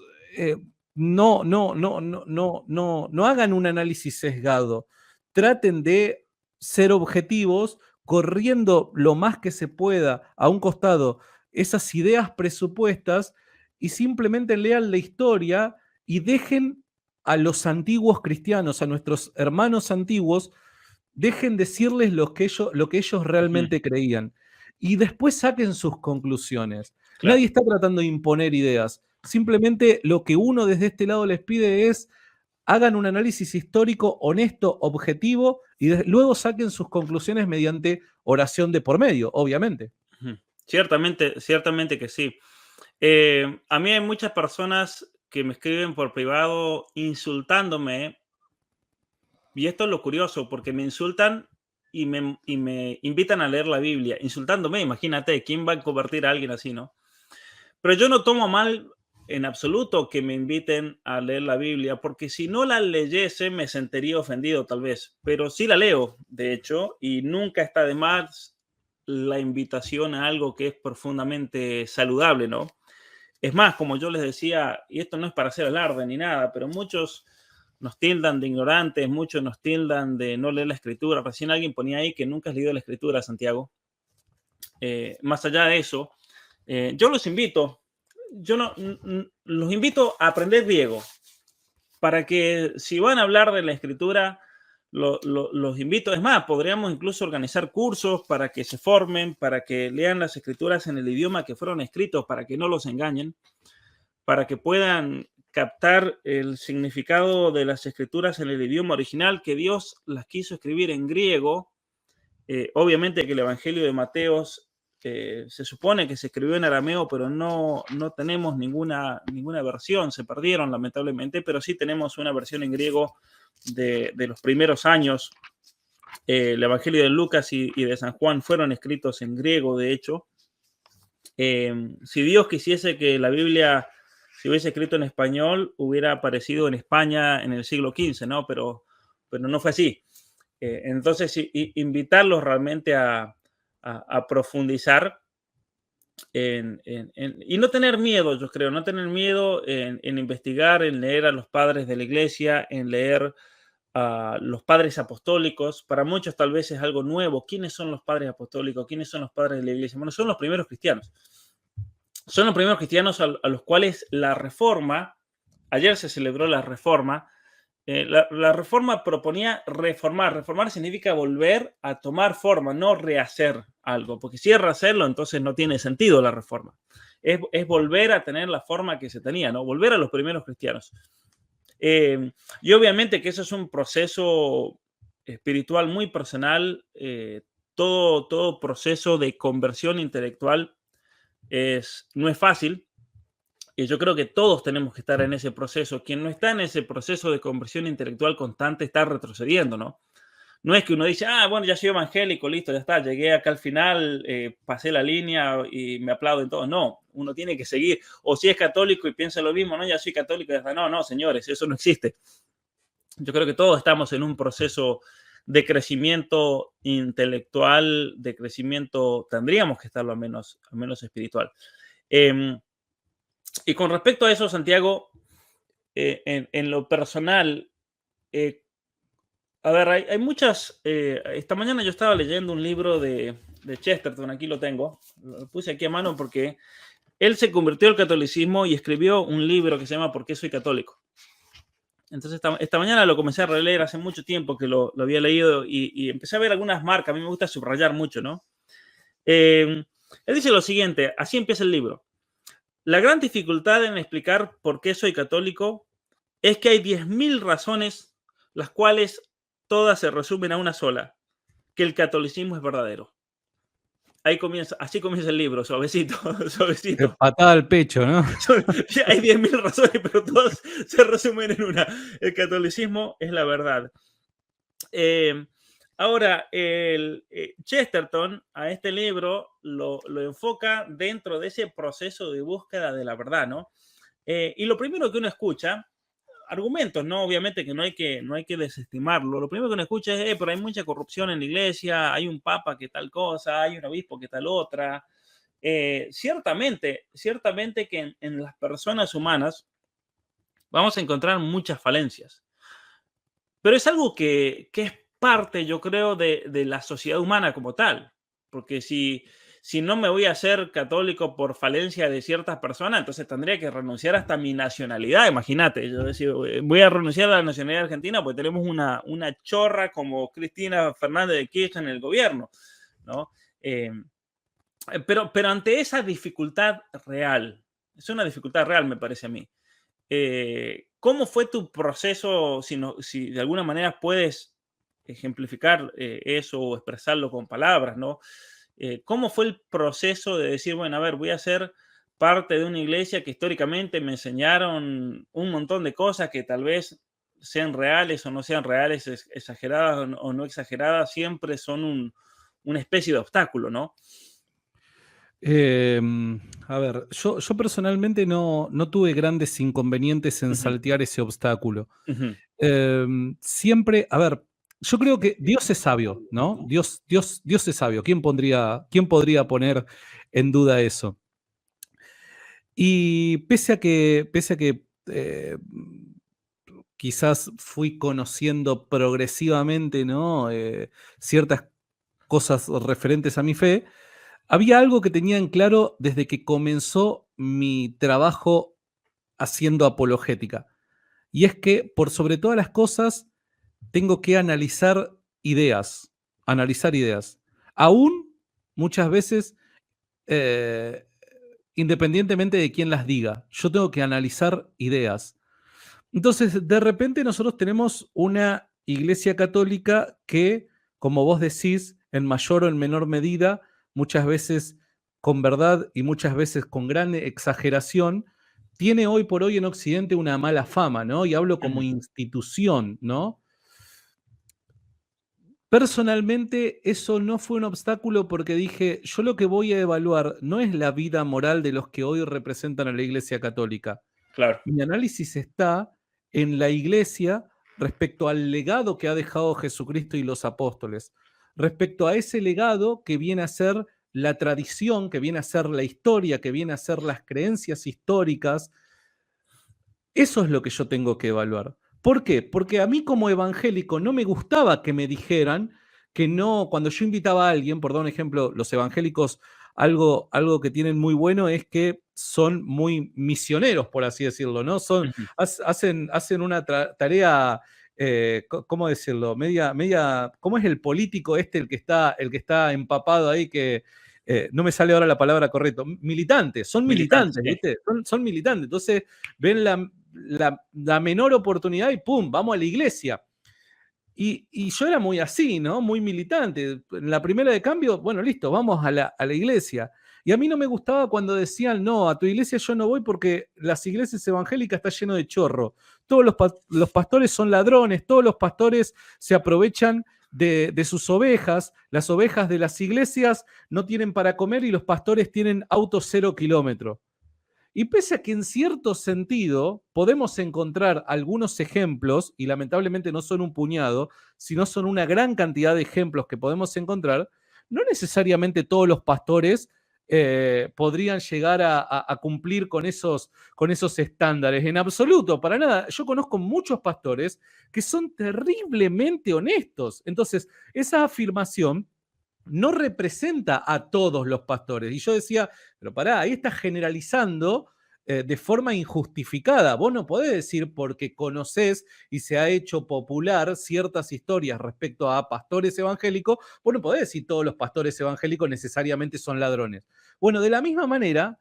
no hagan un análisis sesgado. Traten de ser objetivos, corriendo lo más que se pueda a un costado esas ideas presupuestas y simplemente lean la historia y dejen a los antiguos cristianos, a nuestros hermanos antiguos, dejen decirles lo que ellos ujú, realmente creían y después saquen sus conclusiones. claro. Nadie está tratando de imponer ideas. Simplemente lo que uno desde este lado les pide es hagan un análisis histórico honesto, objetivo y luego saquen sus conclusiones mediante oración de por medio, obviamente. Ujú. Ciertamente, ciertamente que sí. A mí hay muchas personas que me escriben por privado insultándome, y esto es lo curioso, porque me insultan y me invitan a leer la Biblia, insultándome, imagínate, ¿quién va a convertir a alguien así, no? Pero yo no tomo mal en absoluto que me inviten a leer la Biblia, porque si no la leyese me sentiría ofendido tal vez, pero sí la leo, de hecho, y nunca está de más la invitación a algo que es profundamente saludable, ¿no? Es más, como yo les decía, y esto no es para hacer alarde ni nada, pero muchos nos tildan de ignorantes, muchos nos tildan de no leer la escritura. Recién alguien ponía ahí que nunca has leído la escritura, Santiago. Más allá de eso, yo los invito, yo no, los invito a aprender griego para que si van a hablar de la escritura, los invito. Es más, podríamos incluso organizar cursos para que se formen, para que lean las escrituras en el idioma que fueron escritos, para que no los engañen, para que puedan captar el significado de las escrituras en el idioma original, que Dios las quiso escribir en griego. Obviamente que el Evangelio de Mateos se supone que se escribió en arameo, pero no tenemos ninguna versión, se perdieron lamentablemente, pero sí tenemos una versión en griego de los primeros años. El Evangelio de Lucas y de San Juan fueron escritos en griego, de hecho. Si Dios quisiese que la Biblia se hubiese escrito en español, hubiera aparecido en España en el siglo XV, ¿no? Pero no fue así. Entonces, invitarlos realmente a profundizar y no tener miedo, yo creo, no tener miedo en investigar, en leer a los padres de la iglesia, en leer a los padres apostólicos. Para muchos tal vez es algo nuevo. ¿Quiénes son los padres apostólicos? ¿Quiénes son los padres de la iglesia? Bueno, son los primeros cristianos. Son los primeros cristianos a los cuales la reforma, ayer se celebró la reforma. La reforma proponía reformar. Reformar significa volver a tomar forma, no rehacer algo, porque si es rehacerlo, entonces no tiene sentido la reforma. Es volver a tener la forma que se tenía, ¿no? Volver a los primeros cristianos. Y obviamente que eso es un proceso espiritual muy personal. Todo proceso de conversión intelectual no es fácil. Y yo creo que todos tenemos que estar en ese proceso. Quien no está en ese proceso de conversión intelectual constante está retrocediendo, ¿no? No es que uno dice, ah, bueno, ya soy evangélico, listo, ya está, llegué acá al final, pasé la línea y me aplauden todos. No, uno tiene que seguir. O si es católico y piensa lo mismo, no, ya soy católico, ya está. No, no, señores, eso no existe. Yo creo que todos estamos en un proceso de crecimiento intelectual, de crecimiento, tendríamos que estarlo al menos espiritual. Y con respecto a eso, Santiago, en lo personal, eh, a ver, hay muchas. Esta mañana yo estaba leyendo un libro de Chesterton, aquí lo tengo, lo puse aquí a mano porque él se convirtió al catolicismo y escribió un libro que se llama ¿Por qué soy católico? Entonces esta mañana lo comencé a releer, hace mucho tiempo que lo había leído y empecé a ver algunas marcas. A mí me gusta subrayar mucho, ¿no? Él dice lo siguiente, así empieza el libro. La gran dificultad en explicar por qué soy católico es que hay 10.000 razones, las cuales todas se resumen a una sola, que el catolicismo es verdadero. Así comienza el libro, suavecito, suavecito. Patada al pecho, ¿no? Hay 10.000 razones, pero todas se resumen en una. El catolicismo es la verdad. Ahora, Chesterton a este libro lo enfoca dentro de ese proceso de búsqueda de la verdad, ¿no? Y lo primero que uno escucha, argumentos, ¿no? Obviamente que no hay que desestimarlo. Lo primero que uno escucha es, pero hay mucha corrupción en la iglesia, hay un papa que tal cosa, hay un obispo que tal otra. Ciertamente que en las personas humanas vamos a encontrar muchas falencias, pero es algo que es parte, yo creo, de la sociedad humana como tal, porque si no me voy a hacer católico por falencia de ciertas personas, entonces tendría que renunciar hasta mi nacionalidad, imagínate, yo decir, voy a renunciar a la nacionalidad argentina porque tenemos una chorra como Cristina Fernández de Kirchner en el gobierno, ¿no? Pero ante esa dificultad real, es una dificultad real, me parece a mí. ¿Cómo fue tu proceso? Si de alguna manera puedes ejemplificar eso o expresarlo con palabras, ¿no? ¿Cómo fue el proceso de decir, bueno, a ver, voy a ser parte de una iglesia que históricamente me enseñaron un montón de cosas que tal vez sean reales o no sean reales, exageradas o no exageradas, siempre son una especie de obstáculo, ¿no? A ver, yo personalmente no tuve grandes inconvenientes en Ujú, saltear ese obstáculo. ujú, Siempre, a ver, yo creo que Dios es sabio, ¿no? Dios es sabio. ¿Quién podría poner en duda eso? Y pese a que quizás fui conociendo progresivamente, ¿no? Ciertas cosas referentes a mi fe, había algo que tenía en claro desde que comenzó mi trabajo haciendo apologética. Y es que, por sobre todas las cosas, tengo que analizar ideas. Aún muchas veces, eh, independientemente de quién las diga, yo tengo que analizar ideas. Entonces, de repente nosotros tenemos una iglesia católica que, como vos decís, en mayor o en menor medida, muchas veces con verdad y muchas veces con gran exageración, tiene hoy por hoy en Occidente una mala fama, ¿no? Y hablo como ujú, institución, ¿no? Personalmente, eso no fue un obstáculo porque dije, yo lo que voy a evaluar no es la vida moral de los que hoy representan a la Iglesia Católica. claro. Mi análisis está en la iglesia respecto al legado que ha dejado Jesucristo y los apóstoles, respecto a ese legado que viene a ser la tradición, que viene a ser la historia, que viene a ser las creencias históricas. Eso es lo que yo tengo que evaluar. ¿Por qué? Porque a mí como evangélico no me gustaba que me dijeran que no, cuando yo invitaba a alguien, por dar un ejemplo, los evangélicos, algo que tienen muy bueno es que son muy misioneros, por así decirlo, ¿no? Ujú, Hacen una tarea, ¿cómo decirlo? ¿Cómo es el político este, el que está empapado ahí, que no me sale ahora la palabra correcta? Militantes, son militante, militantes, sí. ¿viste? Son militantes. Entonces, ven la menor oportunidad y ¡pum! Vamos a la iglesia. Y yo era muy así, ¿no? Muy militante. En la primera de cambio, bueno, listo, vamos a la iglesia. Y a mí no me gustaba cuando decían, no, a tu iglesia yo no voy porque las iglesias evangélicas están lleno de chorro. Todos los pastores son ladrones, todos los pastores se aprovechan de sus ovejas. Las ovejas de las iglesias no tienen para comer y los pastores tienen autos 0 kilómetros. Y pese a que en cierto sentido podemos encontrar algunos ejemplos, y lamentablemente no son un puñado, sino son una gran cantidad de ejemplos que podemos encontrar, no necesariamente todos los pastores podrían llegar a cumplir con esos estándares. En absoluto, para nada. Yo conozco muchos pastores que son terriblemente honestos. Entonces, esa afirmación no representa a todos los pastores. Y yo decía, pero pará, ahí está generalizando de forma injustificada. Vos no podés decir porque conocés y se ha hecho popular ciertas historias respecto a pastores evangélicos, vos no podés decir todos los pastores evangélicos necesariamente son ladrones. Bueno, de la misma manera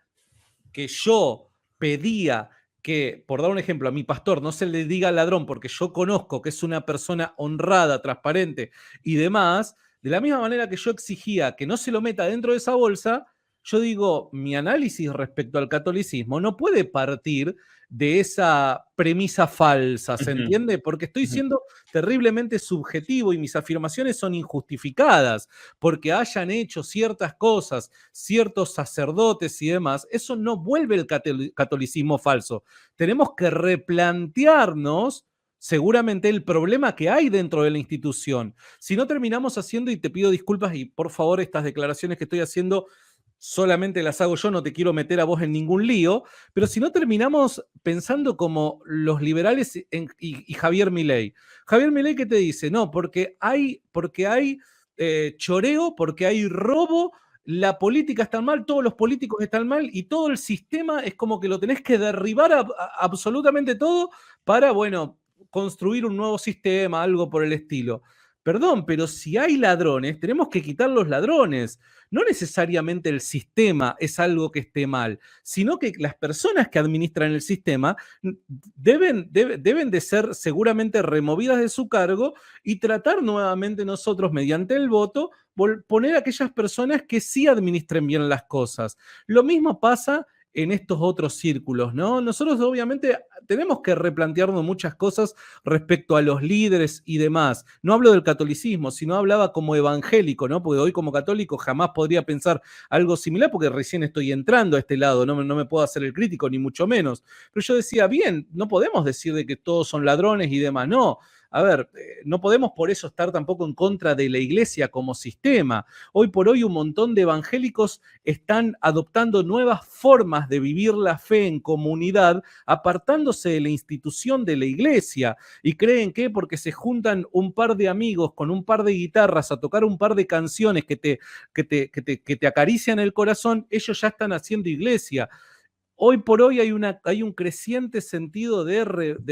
que yo pedía que, por dar un ejemplo, a mi pastor no se le diga ladrón porque yo conozco que es una persona honrada, transparente y demás, de la misma manera que yo exigía que no se lo meta dentro de esa bolsa, yo digo, mi análisis respecto al catolicismo no puede partir de esa premisa falsa, ¿se Ujú, entiende? Porque estoy ujú. siendo terriblemente subjetivo y mis afirmaciones son injustificadas porque hayan hecho ciertas cosas ciertos sacerdotes y demás, eso no vuelve el catolicismo falso. Tenemos que replantearnos seguramente el problema que hay dentro de la institución. Si no terminamos haciendo, y te pido disculpas, y por favor estas declaraciones que estoy haciendo solamente las hago yo, no te quiero meter a vos en ningún lío, pero si no terminamos pensando como los liberales y Javier Milei. Javier Milei, ¿qué te dice? No, porque hay choreo, porque hay robo, la política está mal, todos los políticos están mal y todo el sistema es como que lo tenés que derribar absolutamente todo para, bueno, construir un nuevo sistema, algo por el estilo. Perdón, pero si hay ladrones, tenemos que quitar los ladrones. No necesariamente el sistema es algo que esté mal, sino que las personas que administran el sistema deben de ser seguramente removidas de su cargo y tratar nuevamente nosotros, mediante el voto, poner a aquellas personas que sí administren bien las cosas. Lo mismo pasa en estos otros círculos, ¿no? Nosotros obviamente tenemos que replantearnos muchas cosas respecto a los líderes y demás. No hablo del catolicismo, sino hablaba como evangélico, ¿no? Porque hoy como católico jamás podría pensar algo similar porque recién estoy entrando a este lado, no me puedo hacer el crítico, ni mucho menos. Pero yo decía, bien, no podemos decir de que todos son ladrones y demás, no. A ver, no podemos por eso estar tampoco en contra de la iglesia como sistema. Hoy por hoy un montón de evangélicos están adoptando nuevas formas de vivir la fe en comunidad, apartándose de la institución de la iglesia y creen que porque se juntan un par de amigos con un par de guitarras a tocar un par de canciones que te acarician el corazón, ellos ya están haciendo iglesia. Hoy por hoy hay un creciente sentido de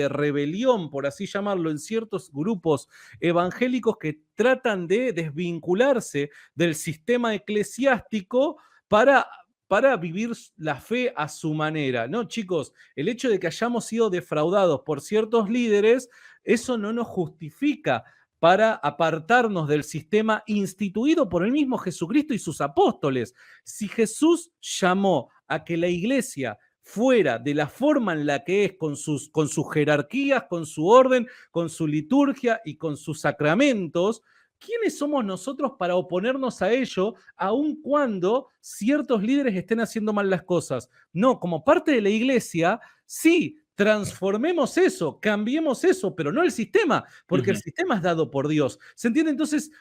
rebelión, por así llamarlo, en ciertos grupos evangélicos que tratan de desvincularse del sistema eclesiástico para, para vivir la fe a su manera. No, chicos, el hecho de que hayamos sido defraudados por ciertos líderes, eso no nos justifica para apartarnos del sistema instituido por el mismo Jesucristo y sus apóstoles. Si Jesús llamó a que la iglesia fuera de la forma en la que es, con sus jerarquías, con su orden, con su liturgia y con sus sacramentos, ¿quiénes somos nosotros para oponernos a ello, aun cuando ciertos líderes estén haciendo mal las cosas? No, como parte de la iglesia, sí, transformemos eso, cambiemos eso, pero no el sistema, porque el Ujú. sistema es dado por Dios. ¿Se entiende? Entonces,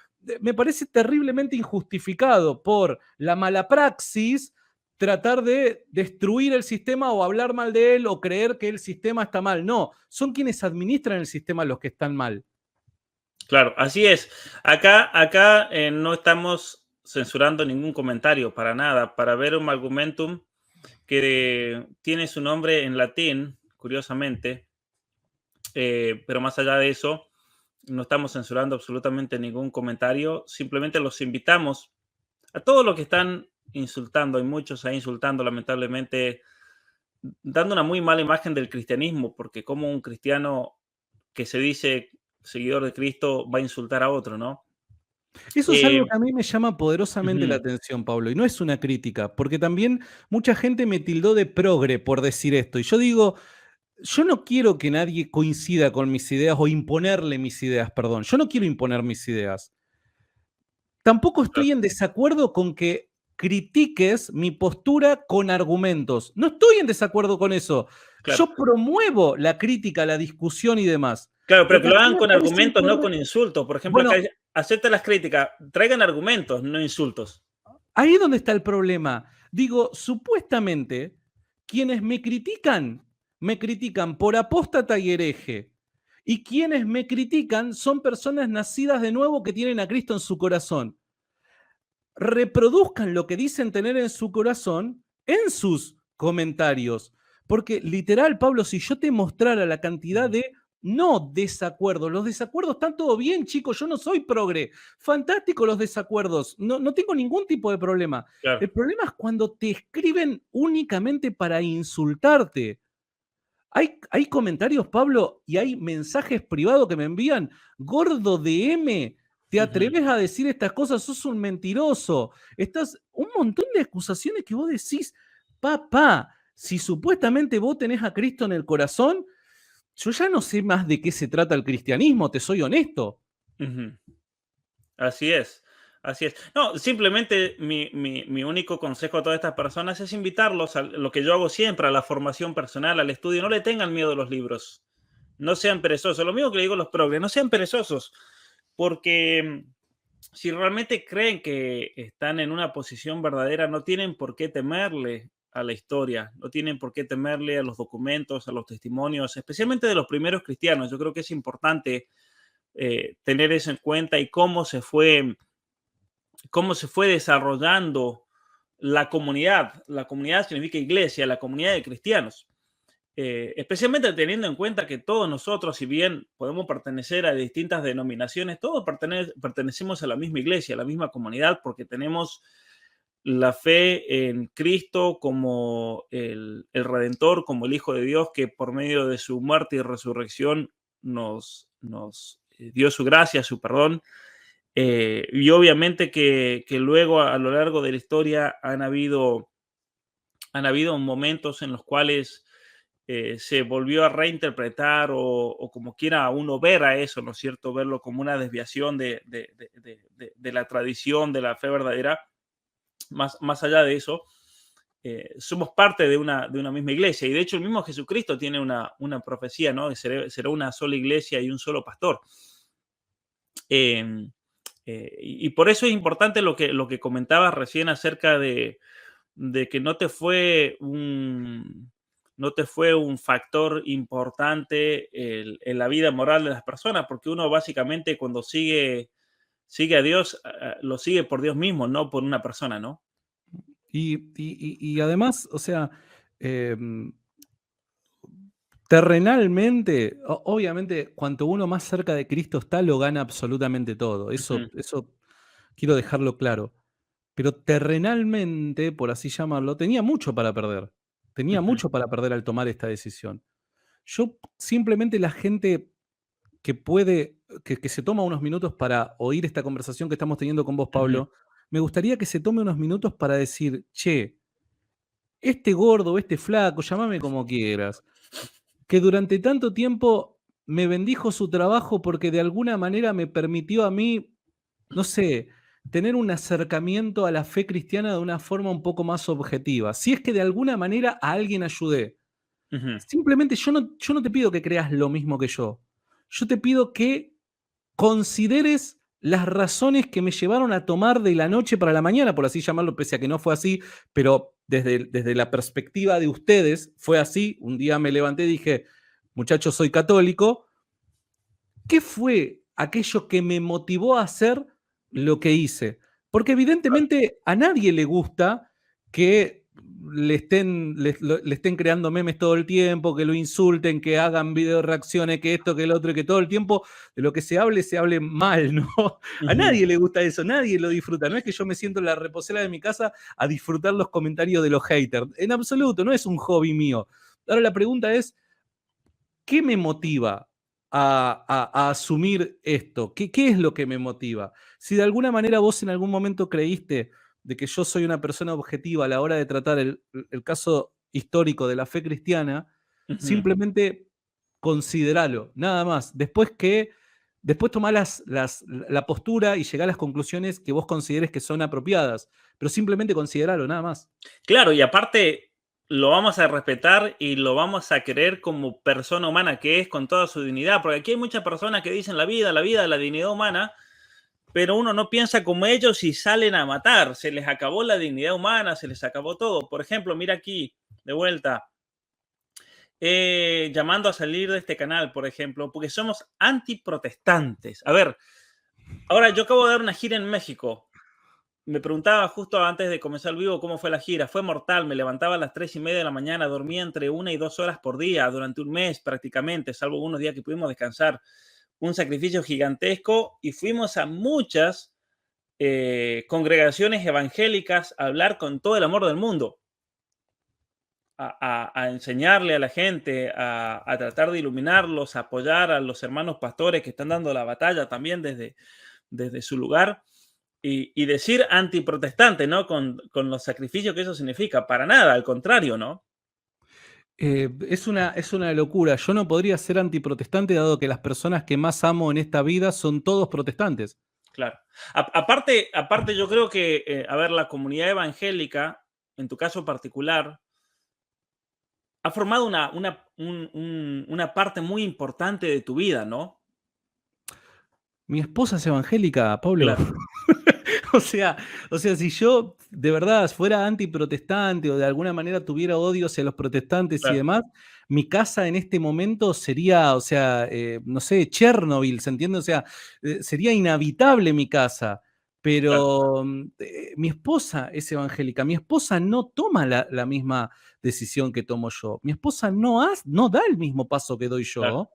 me parece terriblemente injustificado por la mala praxis tratar de destruir el sistema o hablar mal de él o creer que el sistema está mal. No, son quienes administran el sistema los que están mal. Claro, así es. Acá no estamos censurando ningún comentario para nada. Para ver un argumentum que tiene su nombre en latín, curiosamente, pero más allá de eso, no estamos censurando absolutamente ningún comentario. Simplemente los invitamos a todos los que están insultando, hay muchos ahí insultando, lamentablemente, dando una muy mala imagen del cristianismo, porque como un cristiano que se dice seguidor de Cristo va a insultar a otro, ¿no? Eso es algo Eh, que a mí me llama poderosamente la Ujú. atención, Pablo, y no es una crítica, porque también mucha gente me tildó de progre por decir esto. Y yo digo, yo no quiero que nadie coincida con mis ideas o imponerle mis ideas, perdón. Yo no quiero imponer mis ideas. Tampoco Claro, estoy en desacuerdo con que critiques mi postura con argumentos. No estoy en desacuerdo con eso. claro. Yo promuevo la crítica, la discusión y demás. Claro, pero Lo que que lo a mí hagan me con parece argumentos, no con incorrecto. insultos. Por ejemplo, acá Bueno, dice, acepta las críticas, traigan argumentos, no insultos. ahí es donde está el problema. Digo, supuestamente, quienes me critican por apóstata y hereje. Y quienes me critican son personas nacidas de nuevo que tienen a Cristo en su corazón. Reproduzcan lo que dicen tener en su corazón en sus comentarios. Porque literal, Pablo, si yo te mostrara la cantidad de no desacuerdos, los desacuerdos están todo bien, chicos, yo no soy progre. Fantástico los desacuerdos, no tengo ningún tipo de problema. Claro. El problema es cuando te escriben únicamente para insultarte. Hay comentarios, Pablo, y hay mensajes privados que me envían. Gordo de M, ¿te Ujú. atreves a decir estas cosas? Sos un mentiroso. Estás un montón de acusaciones que vos decís, papá, si supuestamente vos tenés a Cristo en el corazón, yo ya no sé más de qué se trata el cristianismo, te soy honesto. Ujú. Así es, así es. No, simplemente mi único consejo a todas estas personas es invitarlos a lo que yo hago siempre, a la formación personal, al estudio. No le tengan miedo a los libros. No sean perezosos. Lo mismo que le digo a los progres, no sean perezosos. Porque si realmente creen que están en una posición verdadera, no tienen por qué temerle a la historia, no tienen por qué temerle a los documentos, a los testimonios, especialmente de los primeros cristianos. Yo creo que es importante tener eso en cuenta y cómo se fue desarrollando la comunidad. La comunidad significa iglesia, la comunidad de cristianos. Especialmente teniendo en cuenta que todos nosotros, si bien podemos pertenecer a distintas denominaciones, todos pertenecemos a la misma iglesia, a la misma comunidad, porque tenemos la fe en Cristo como el Redentor, como el Hijo de Dios, que por medio de su muerte y resurrección nos dio su gracia, su perdón. Y obviamente que luego a lo largo de la historia han habido momentos en los cuales se volvió a reinterpretar o como quiera uno ver a eso, ¿no es cierto? Verlo como una desviación de la tradición, de la fe verdadera. Más allá de eso, somos parte de una misma iglesia. Y de hecho el mismo Jesucristo tiene una profecía, ¿no? Será una sola iglesia y un solo pastor. Eh, y por eso es importante lo que comentabas recién acerca de que no te fue un factor importante en la vida moral de las personas, porque uno básicamente cuando sigue a Dios, lo sigue por Dios mismo, no por una persona, ¿no? Y además, o sea, em, terrenalmente, obviamente, cuanto uno más cerca de Cristo está, lo gana absolutamente todo. Ujú, Eso quiero dejarlo claro. Pero terrenalmente, por así llamarlo, tenía mucho para perder. Tenía ujú, mucho para perder al tomar esta decisión. Yo simplemente la gente que puede, que se toma unos minutos para oír esta conversación que estamos teniendo con vos, ujú, Pablo, me gustaría que se tome unos minutos para decir, che, este gordo, este flaco, llámame como quieras, que durante tanto tiempo me bendijo su trabajo porque de alguna manera me permitió a mí, no sé, tener un acercamiento a la fe cristiana de una forma un poco más objetiva. Si es que de alguna manera a alguien ayudé. ujú. Simplemente yo no te pido que creas lo mismo que yo. Yo te pido que consideres las razones que me llevaron a tomar de la noche para la mañana, por así llamarlo, pese a que no fue así, pero desde la perspectiva de ustedes fue así. Un día me levanté y dije, muchachos, soy católico. ¿Qué fue aquello que me motivó a hacer lo que hice? Porque evidentemente a nadie le gusta que le estén creando memes todo el tiempo, que lo insulten, que hagan video reacciones, que esto, que el otro, y que todo el tiempo de lo que se hable mal, ¿no? A Ujú. nadie le gusta eso, nadie lo disfruta. No es que yo me siento en la reposera de mi casa a disfrutar los comentarios de los haters. En absoluto, no es un hobby mío. Ahora la pregunta es, ¿qué me motiva a asumir esto? ¿Qué es lo que me motiva? Si de alguna manera vos en algún momento creíste de que yo soy una persona objetiva a la hora de tratar el caso histórico de la fe cristiana, Ujú. simplemente consideralo, nada más. Después tomá la postura y llegá a las conclusiones que vos consideres que son apropiadas, pero simplemente consideralo, nada más. Claro, y aparte lo vamos a respetar y lo vamos a querer como persona humana que es con toda su dignidad, porque aquí hay muchas personas que dicen la vida, la dignidad humana, pero uno no piensa como ellos y salen a matar, se les acabó la dignidad humana, se les acabó todo. Por ejemplo, mira aquí, de vuelta, llamando a salir de este canal, por ejemplo, porque somos antiprotestantes. A ver, ahora yo acabo de dar una gira en México. me preguntaba justo antes de comenzar el vivo cómo fue la gira. Fue mortal, me levantaba a las 3:30 de la mañana, dormía entre 1 y 2 horas por día durante un mes prácticamente, salvo unos días que pudimos descansar. Un sacrificio gigantesco y fuimos a muchas congregaciones evangélicas a hablar con todo el amor del mundo, a enseñarle a la gente, a tratar de iluminarlos, a apoyar a los hermanos pastores que están dando la batalla también desde su lugar. Y decir antiprotestante, ¿no? Con los sacrificios que eso significa. Para nada, al contrario, ¿no? Es una locura. Yo no podría ser antiprotestante dado que las personas que más amo en esta vida son todos protestantes. Claro. Aparte, yo creo que, a ver, la comunidad evangélica, en tu caso particular, ha formado una parte muy importante de tu vida, ¿no? Mi esposa es evangélica, Pablo. Claro, O sea, si yo de verdad fuera antiprotestante o de alguna manera tuviera odio hacia los protestantes y claro, demás, mi casa en este momento sería, o sea, no sé, Chernobyl, ¿se entiende? O sea, sería inhabitable mi casa. claro, Pero mi esposa es evangélica, mi esposa no toma la misma decisión que tomo yo, mi esposa no da el mismo paso que doy claro, yo.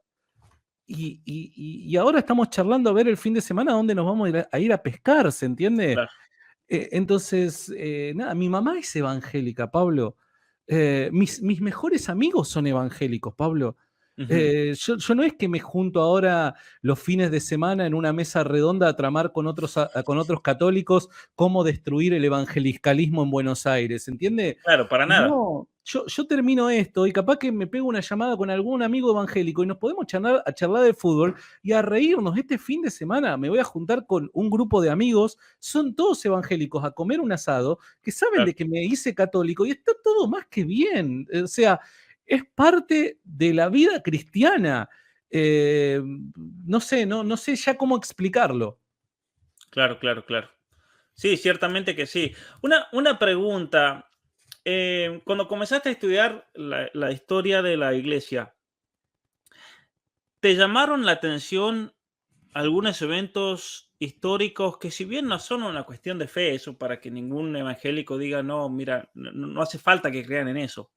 Y ahora estamos charlando a ver el fin de semana dónde nos vamos a ir a pescar, ¿se entiende? claro. Entonces, nada, mi mamá es evangélica, Pablo. Mis mejores amigos son evangélicos, Pablo. Ujú. Yo no es que me junto ahora los fines de semana en una mesa redonda a tramar con otros católicos cómo destruir el evangelicalismo en Buenos Aires, ¿entiende? Claro, para nada. No, yo termino esto y capaz que me pego una llamada con algún amigo evangélico y nos podemos charlar de fútbol y a reírnos. Este fin de semana me voy a juntar con un grupo de amigos, son todos evangélicos, a comer un asado, que saben Claro, de que me hice católico y está todo más que bien. O sea, es parte de la vida cristiana. No sé, no sé ya cómo explicarlo. claro, claro, claro. Sí, ciertamente que sí. Una pregunta. Cuando comenzaste a estudiar la historia de la iglesia, ¿te llamaron la atención algunos eventos históricos que, si bien no son una cuestión de fe, eso para que ningún evangélico diga, no, mira, no hace falta que crean en eso,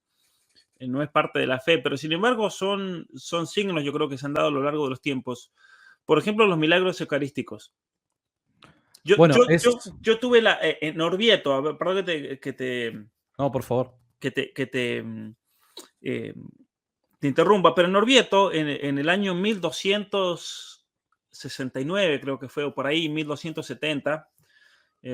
no es parte de la fe, pero sin embargo son signos, yo creo que se han dado a lo largo de los tiempos? Por ejemplo, los milagros eucarísticos. Yo, yo, Bueno, yo, yo tuve en Orvieto, a ver, perdón No, por favor. que te, que te, mm, eh, te interrumpa, pero en Orvieto, en el año 1269, creo que fue, o por ahí, 1270,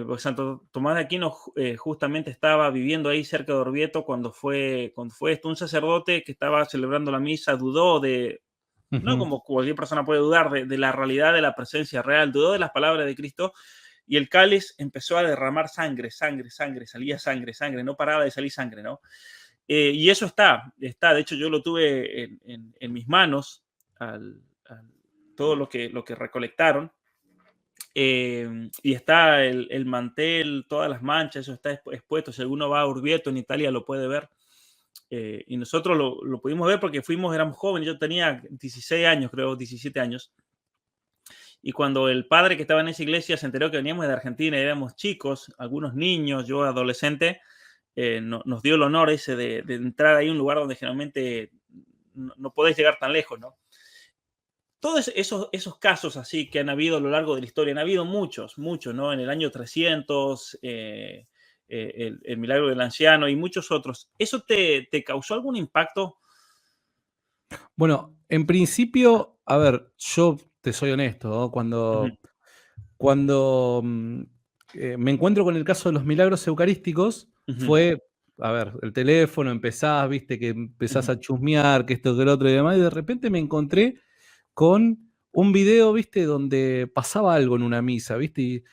porque Santo Tomás de Aquino justamente estaba viviendo ahí cerca de Orvieto cuando fue esto. Un sacerdote que estaba celebrando la misa dudó no Ujú. como cualquier persona puede dudar de la realidad de la presencia real, dudó de las palabras de Cristo y el cáliz empezó a derramar sangre, sangre, sangre, salía sangre, sangre, no paraba de salir sangre, ¿no? Y eso de hecho yo lo tuve en mis manos, todo lo que recolectaron, y está el mantel, todas las manchas, eso está expuesto, si alguno va a Urvieto en Italia lo puede ver. Y nosotros lo pudimos ver porque éramos jóvenes, yo tenía 16 años, creo, 17 años, y cuando el padre que estaba en esa iglesia se enteró que veníamos de Argentina, éramos chicos, algunos niños, yo adolescente, nos dio el honor ese de entrar ahí a un lugar donde generalmente no podés llegar tan lejos, ¿no? Todos esos casos así que han habido a lo largo de la historia, han habido muchos, muchos, ¿no? En el año 300, el milagro del anciano y muchos otros. ¿Eso te causó algún impacto? Bueno, en principio, a ver, yo te soy honesto, ¿no? Ujú, Cuando me encuentro con el caso de los milagros eucarísticos, ujú, fue, a ver, el teléfono, empezás, viste, que empezás ujú, a chusmear, que esto, que lo otro y demás, y de repente me encontré con un video, viste, donde pasaba algo en una misa, viste,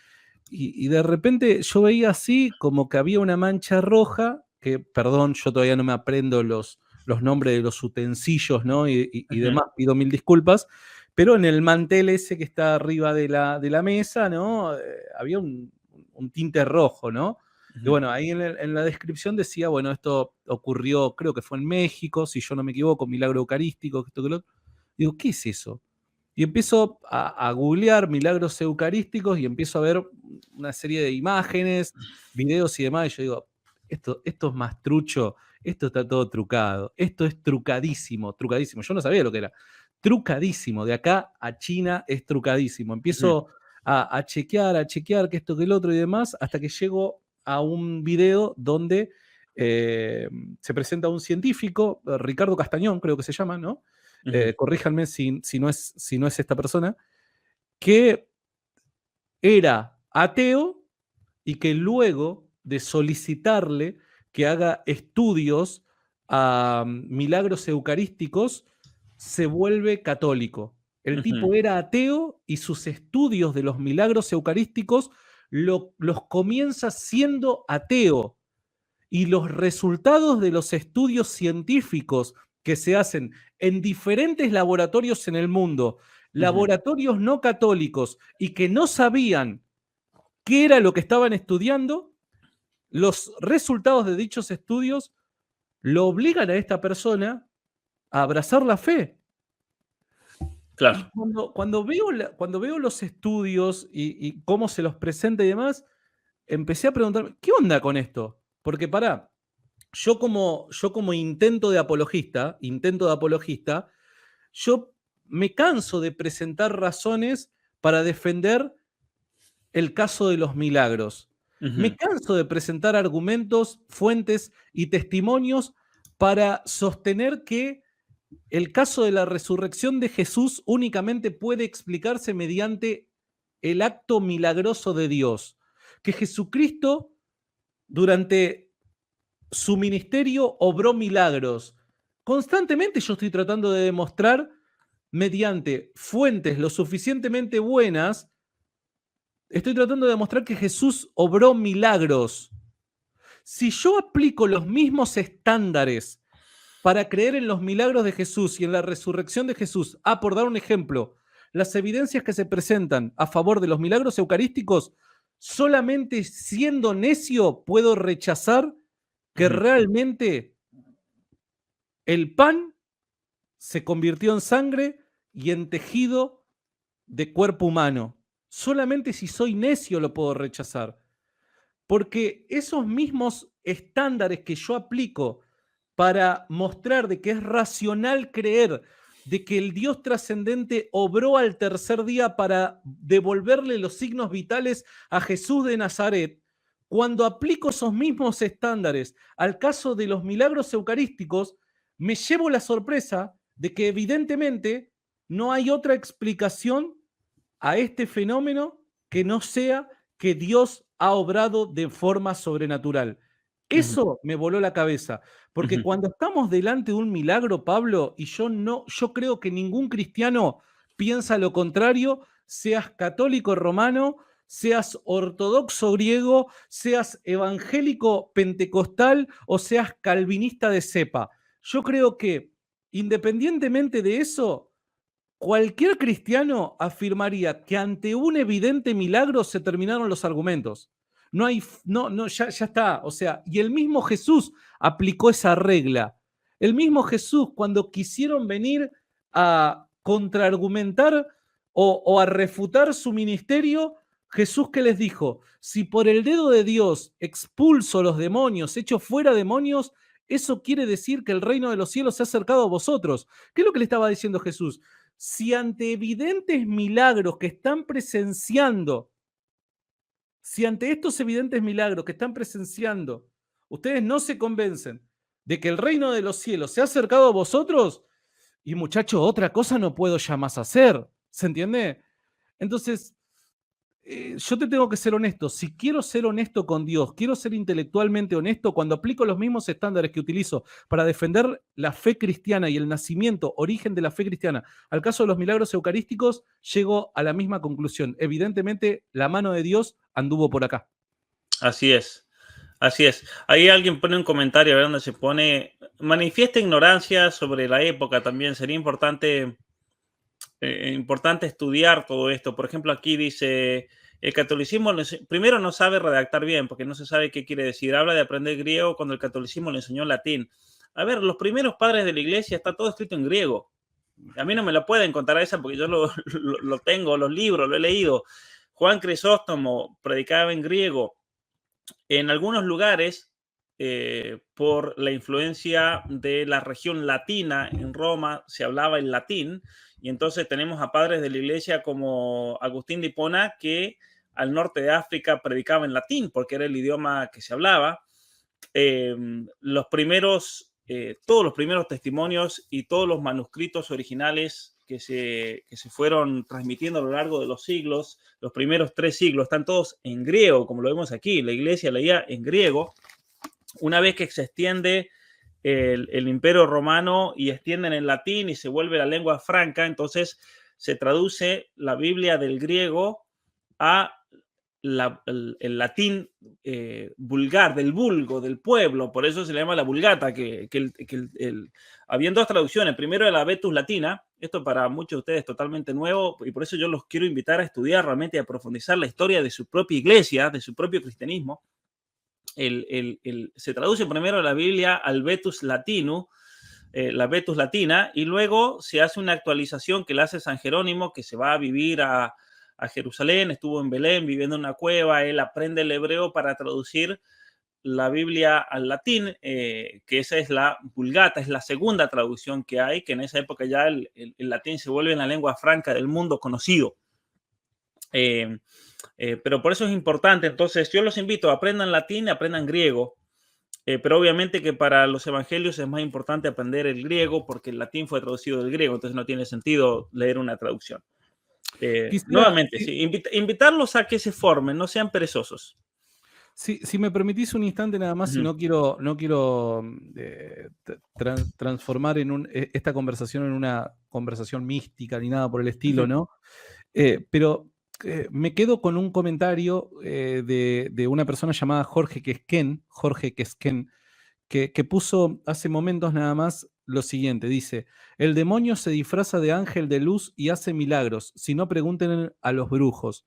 y de repente yo veía así como que había una mancha roja, que, perdón, yo todavía no me aprendo los nombres de los utensilios, ¿no? Y ujú, demás, pido mil disculpas, pero en el mantel ese que está arriba de la mesa, ¿no? Había un tinte rojo, ¿no? Y ujú. bueno, ahí en la descripción decía, bueno, esto ocurrió, creo que fue en México, si yo no me equivoco, milagro eucarístico, que esto que lo otro. Digo, ¿qué es eso? Y empiezo a googlear milagros eucarísticos y empiezo a ver una serie de imágenes, videos y demás. Y yo digo, esto es más trucho, esto está todo trucado, esto es trucadísimo, trucadísimo. Yo no sabía lo que era. Trucadísimo, de acá a China es trucadísimo. Ujú, Empiezo a chequear, que esto, que el otro y demás, hasta que llego a un video donde se presenta un científico, Ricardo Castañón, creo que se llama, ¿no? ujú, Corríjanme si no es esta persona, que era ateo y que luego de solicitarle que haga estudios a milagros eucarísticos, se vuelve católico. El ujú, tipo era ateo y sus estudios de los milagros eucarísticos los comienza siendo ateo. Y los resultados de los estudios científicos que se hacen en diferentes laboratorios en el mundo, ujú. laboratorios no católicos y que no sabían qué era lo que estaban estudiando, los resultados de dichos estudios lo obligan a esta persona a abrazar la fe. Y Claro. cuando veo los estudios y cómo se los presenta y demás, empecé a preguntarme, ¿qué onda con esto? Porque pará, yo como intento de apologista, yo me canso de presentar razones para defender el caso de los milagros. Me Ujú, canso de presentar argumentos, fuentes y testimonios para sostener que el caso de la resurrección de Jesús únicamente puede explicarse mediante el acto milagroso de Dios. Que Jesucristo durante su ministerio obró milagros. Constantemente yo estoy tratando de demostrar mediante fuentes lo suficientemente buenas, estoy tratando de demostrar que Jesús obró milagros. Si yo aplico los mismos estándares para creer en los milagros de Jesús y en la resurrección de Jesús, por dar un ejemplo, las evidencias que se presentan a favor de los milagros eucarísticos, solamente siendo necio puedo rechazar que ujú, realmente el pan se convirtió en sangre y en tejido de cuerpo humano. Solamente si soy necio lo puedo rechazar. Porque esos mismos estándares que yo aplico para mostrar de que es racional creer de que el Dios trascendente obró al tercer día para devolverle los signos vitales a Jesús de Nazaret, cuando aplico esos mismos estándares al caso de los milagros eucarísticos, me llevo la sorpresa de que evidentemente no hay otra explicación a este fenómeno que no sea que Dios ha obrado de forma sobrenatural. ujú, Eso me voló la cabeza, porque ujú, cuando estamos delante de un milagro, Pablo, y yo creo que ningún cristiano piensa lo contrario, seas católico romano, seas ortodoxo griego, seas evangélico pentecostal o seas calvinista de cepa. Yo creo que independientemente de eso, cualquier cristiano afirmaría que ante un evidente milagro se terminaron los argumentos. No hay, no, ya está. O sea, y el mismo Jesús aplicó esa regla. El mismo Jesús, cuando quisieron venir a contraargumentar o a refutar su ministerio, Jesús que les dijo, si por el dedo de Dios expulso los demonios, echo fuera demonios, eso quiere decir que el reino de los cielos se ha acercado a vosotros. ¿Qué es lo que le estaba diciendo Jesús? Si ante evidentes milagros que están presenciando, si ante estos evidentes milagros que están presenciando, ustedes no se convencen de que el reino de los cielos se ha acercado a vosotros, y muchacho, otra cosa no puedo ya más hacer. ¿Se entiende? Entonces, yo te tengo que ser honesto. Si quiero ser honesto con Dios, quiero ser intelectualmente honesto, cuando aplico los mismos estándares que utilizo para defender la fe cristiana y el nacimiento, origen de la fe cristiana, al caso de los milagros eucarísticos, llego a la misma conclusión. Evidentemente, la mano de Dios anduvo por acá. así es. Así es. Ahí alguien pone un comentario, a ver, donde se pone, manifiesta ignorancia sobre la época también. Sería importante estudiar todo esto. Por ejemplo, aquí dice, el catolicismo primero no sabe redactar bien, porque no se sabe qué quiere decir. Habla de aprender griego cuando el catolicismo le enseñó latín. A ver, los primeros padres de la iglesia está todo escrito en griego. A mí no me lo pueden contar esa porque yo lo tengo, los libros, lo he leído. Juan Crisóstomo predicaba en griego. En algunos lugares, por la influencia de la región latina en Roma, se hablaba el latín, y entonces tenemos a padres de la iglesia como Agustín de Hipona, que al norte de África predicaba en latín, porque era el idioma que se hablaba. Los primeros, todos los primeros testimonios y todos los manuscritos originales que se fueron transmitiendo a lo largo de los siglos, los primeros 3 siglos, están todos en griego, como lo vemos aquí. La iglesia leía en griego. Una vez que se extiende el imperio romano y extienden en latín y se vuelve la lengua franca, entonces se traduce la Biblia del griego a el latín vulgar, del vulgo, del pueblo. Por eso se le llama la vulgata, habían 2 traducciones. Primero la Vetus Latina, esto para muchos de ustedes es totalmente nuevo, y por eso yo los quiero invitar a estudiar realmente y a profundizar la historia de su propia iglesia, de su propio cristianismo. Se traduce primero la Biblia al Vetus Latino, la Vetus Latina, y luego se hace una actualización que la hace San Jerónimo, que se va a vivir a Jerusalén, estuvo en Belén viviendo en una cueva, él aprende el hebreo para traducir la Biblia al latín, que esa es la Vulgata, es la segunda traducción que hay, que en esa época ya el latín se vuelve la lengua franca del mundo conocido. Pero por eso es importante. Entonces yo los invito, aprendan latín, aprendan griego, pero obviamente que para los evangelios es más importante aprender el griego porque el latín fue traducido del griego, entonces no tiene sentido leer una traducción. Nuevamente, sí, invitarlos a que se formen, no sean perezosos. Si me permitís un instante nada más, y no quiero transformar esta conversación en una conversación mística ni nada por el estilo, ¿no? Pero me quedo con un comentario de una persona llamada Jorge Quesquén, que puso hace momentos nada más lo siguiente. Dice: el demonio se disfraza de ángel de luz y hace milagros. Si no, pregunten a los brujos.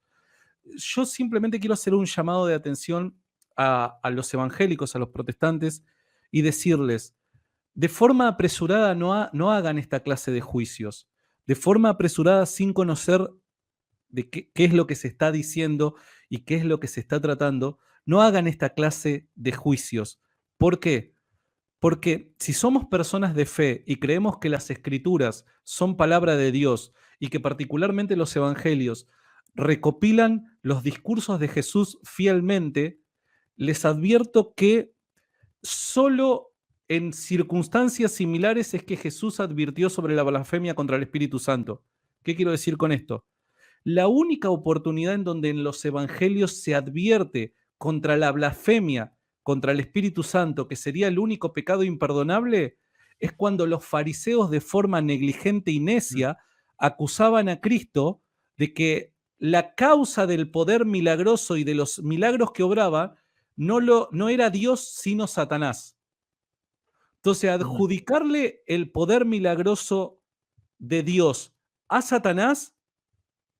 Yo simplemente quiero hacer un llamado de atención a los evangélicos, a los protestantes, y decirles: de forma apresurada no hagan esta clase de juicios. De forma apresurada, sin conocer de qué es lo que se está diciendo y qué es lo que se está tratando, no hagan esta clase de juicios. ¿Por qué? Porque si somos personas de fe y creemos que las escrituras son palabra de Dios y que particularmente los evangelios recopilan los discursos de Jesús fielmente, les advierto que solo en circunstancias similares es que Jesús advirtió sobre la blasfemia contra el Espíritu Santo. ¿Qué quiero decir con esto? La única oportunidad en donde en los evangelios se advierte contra la blasfemia contra el Espíritu Santo, que sería el único pecado imperdonable, es cuando los fariseos de forma negligente y necia acusaban a Cristo de que la causa del poder milagroso y de los milagros que obraba no era Dios, sino Satanás. Entonces, adjudicarle el poder milagroso de Dios a Satanás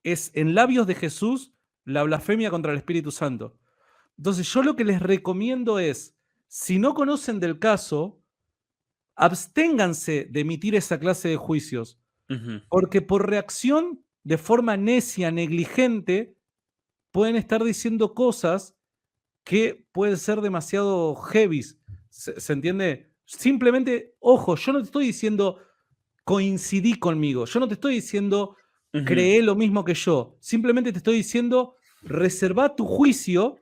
es, en labios de Jesús, la blasfemia contra el Espíritu Santo. Entonces, yo lo que les recomiendo es, si no conocen del caso, absténganse de emitir esa clase de juicios, porque por reacción, de forma necia, negligente, pueden estar diciendo cosas que pueden ser demasiado heavies. ¿Se entiende? Simplemente, ojo, yo no te estoy diciendo coincidí conmigo, yo no te estoy diciendo creé lo mismo que yo, simplemente te estoy diciendo reserva tu juicio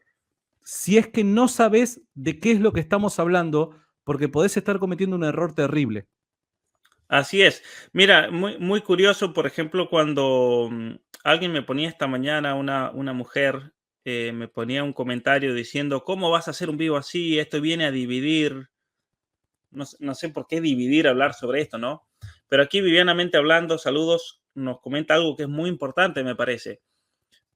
si es que no sabes de qué es lo que estamos hablando, porque podés estar cometiendo un error terrible. Así es. Mira, muy, muy curioso, por ejemplo, cuando alguien me ponía esta mañana, una mujer, me ponía un comentario diciendo: ¿cómo vas a hacer un vivo así? Esto viene a dividir. No sé por qué dividir, hablar sobre esto, ¿no? Pero aquí, Vivianamente Hablando, saludos, nos comenta algo que es muy importante, me parece.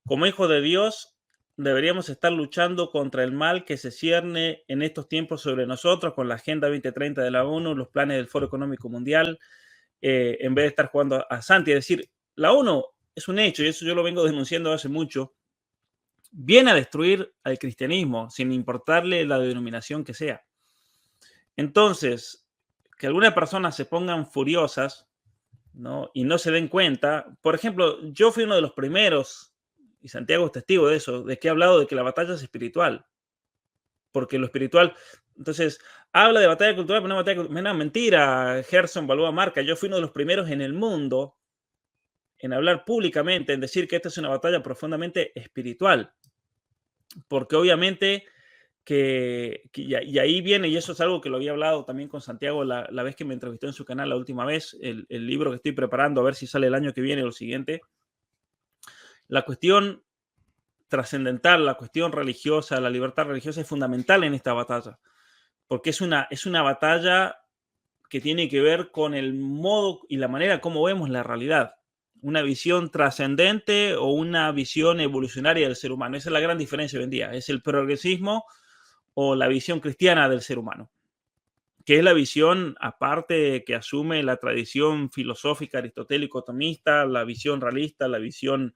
Como hijos de Dios, deberíamos estar luchando contra el mal que se cierne en estos tiempos sobre nosotros, con la Agenda 2030 de la ONU, los planes del Foro Económico Mundial, en vez de estar jugando a Santi. Es decir, la ONU es un hecho, y eso yo lo vengo denunciando hace mucho, viene a destruir al cristianismo, sin importarle la denominación que sea. Entonces, que algunas personas se pongan furiosas ¿no? Y no se den cuenta. Por ejemplo, yo fui uno de los primeros, y Santiago es testigo de eso, de que he hablado de que la batalla es espiritual, porque lo espiritual, entonces, habla de batalla cultural, pero no batalla cultural, no, mentira, Gerson Balboa Marca, yo fui uno de los primeros en el mundo en hablar públicamente, en decir que esta es una batalla profundamente espiritual, porque obviamente y ahí viene, y eso es algo que lo había hablado también con Santiago la vez que me entrevistó en su canal la última vez, el libro que estoy preparando, a ver si sale el año que viene o el siguiente, la cuestión trascendental, la cuestión religiosa, la libertad religiosa es fundamental en esta batalla, porque es una batalla que tiene que ver con el modo y la manera como vemos la realidad. Una visión trascendente o una visión evolucionaria del ser humano. Esa es la gran diferencia hoy en día. Es el progresismo o la visión cristiana del ser humano, que es la visión aparte que asume la tradición filosófica aristotélico-tomista, la visión realista, la visión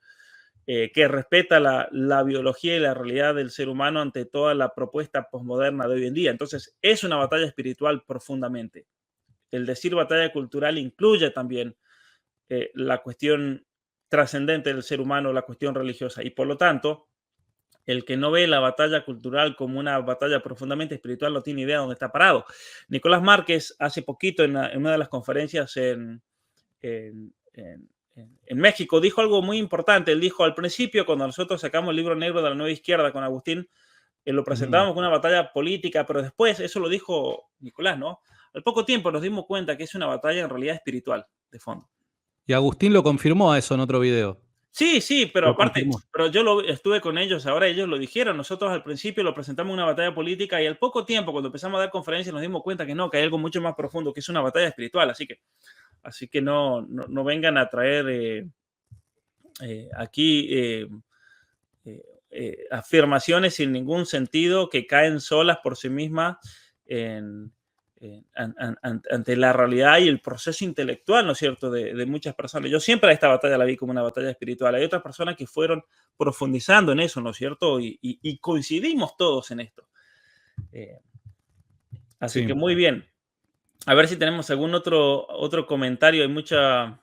que respeta la biología y la realidad del ser humano ante toda la propuesta posmoderna de hoy en día. Entonces, es una batalla espiritual profundamente. El decir batalla cultural incluye también la cuestión trascendente del ser humano, la cuestión religiosa, y por lo tanto, el que no ve la batalla cultural como una batalla profundamente espiritual no tiene idea de dónde está parado. Nicolás Márquez, hace poquito en una de las conferencias en, en México, dijo algo muy importante. Él dijo, al principio, cuando nosotros sacamos el libro negro de la nueva izquierda con Agustín, lo presentábamos como una batalla política, pero después, eso lo dijo Nicolás, ¿no? Al poco tiempo nos dimos cuenta que es una batalla en realidad espiritual, de fondo. Y Agustín lo confirmó a eso en otro video. Sí, sí, pero Lo aparte, confirmó. pero yo estuve con ellos, ahora ellos lo dijeron, nosotros al principio lo presentamos una batalla política y al poco tiempo, cuando empezamos a dar conferencias, nos dimos cuenta que no, que hay algo mucho más profundo, que es una batalla espiritual, así que no vengan a traer aquí afirmaciones sin ningún sentido que caen solas por sí mismas en, ante la realidad y el proceso intelectual, ¿no es cierto?, de muchas personas. Yo siempre esta batalla la vi como una batalla espiritual. Hay otras personas que fueron profundizando en eso, ¿no es cierto? Y coincidimos todos en esto. Así que Sí. muy bien. A ver si tenemos algún otro comentario. Hay mucho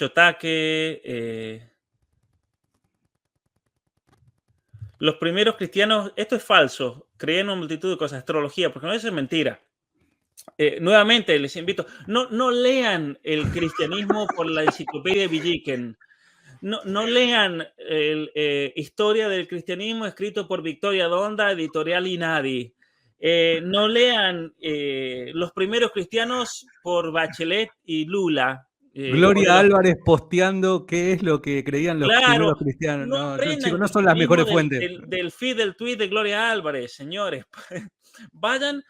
ataque. Los primeros cristianos, esto es falso, creían una multitud de cosas, astrología, porque no es mentira. Nuevamente les invito, no lean el cristianismo por la enciclopedia Villiquen, no lean Historia del cristianismo escrito por Victoria Donda, editorial Inadi. No lean Los primeros cristianos por Bachelet y Lula. Gloria Álvarez posteando qué es lo que creían los Claro, primeros cristianos. no No, aprendan chicos, no son las cristianismo mejores fuentes. del feed del tweet de Gloria Álvarez, señores. Vayan,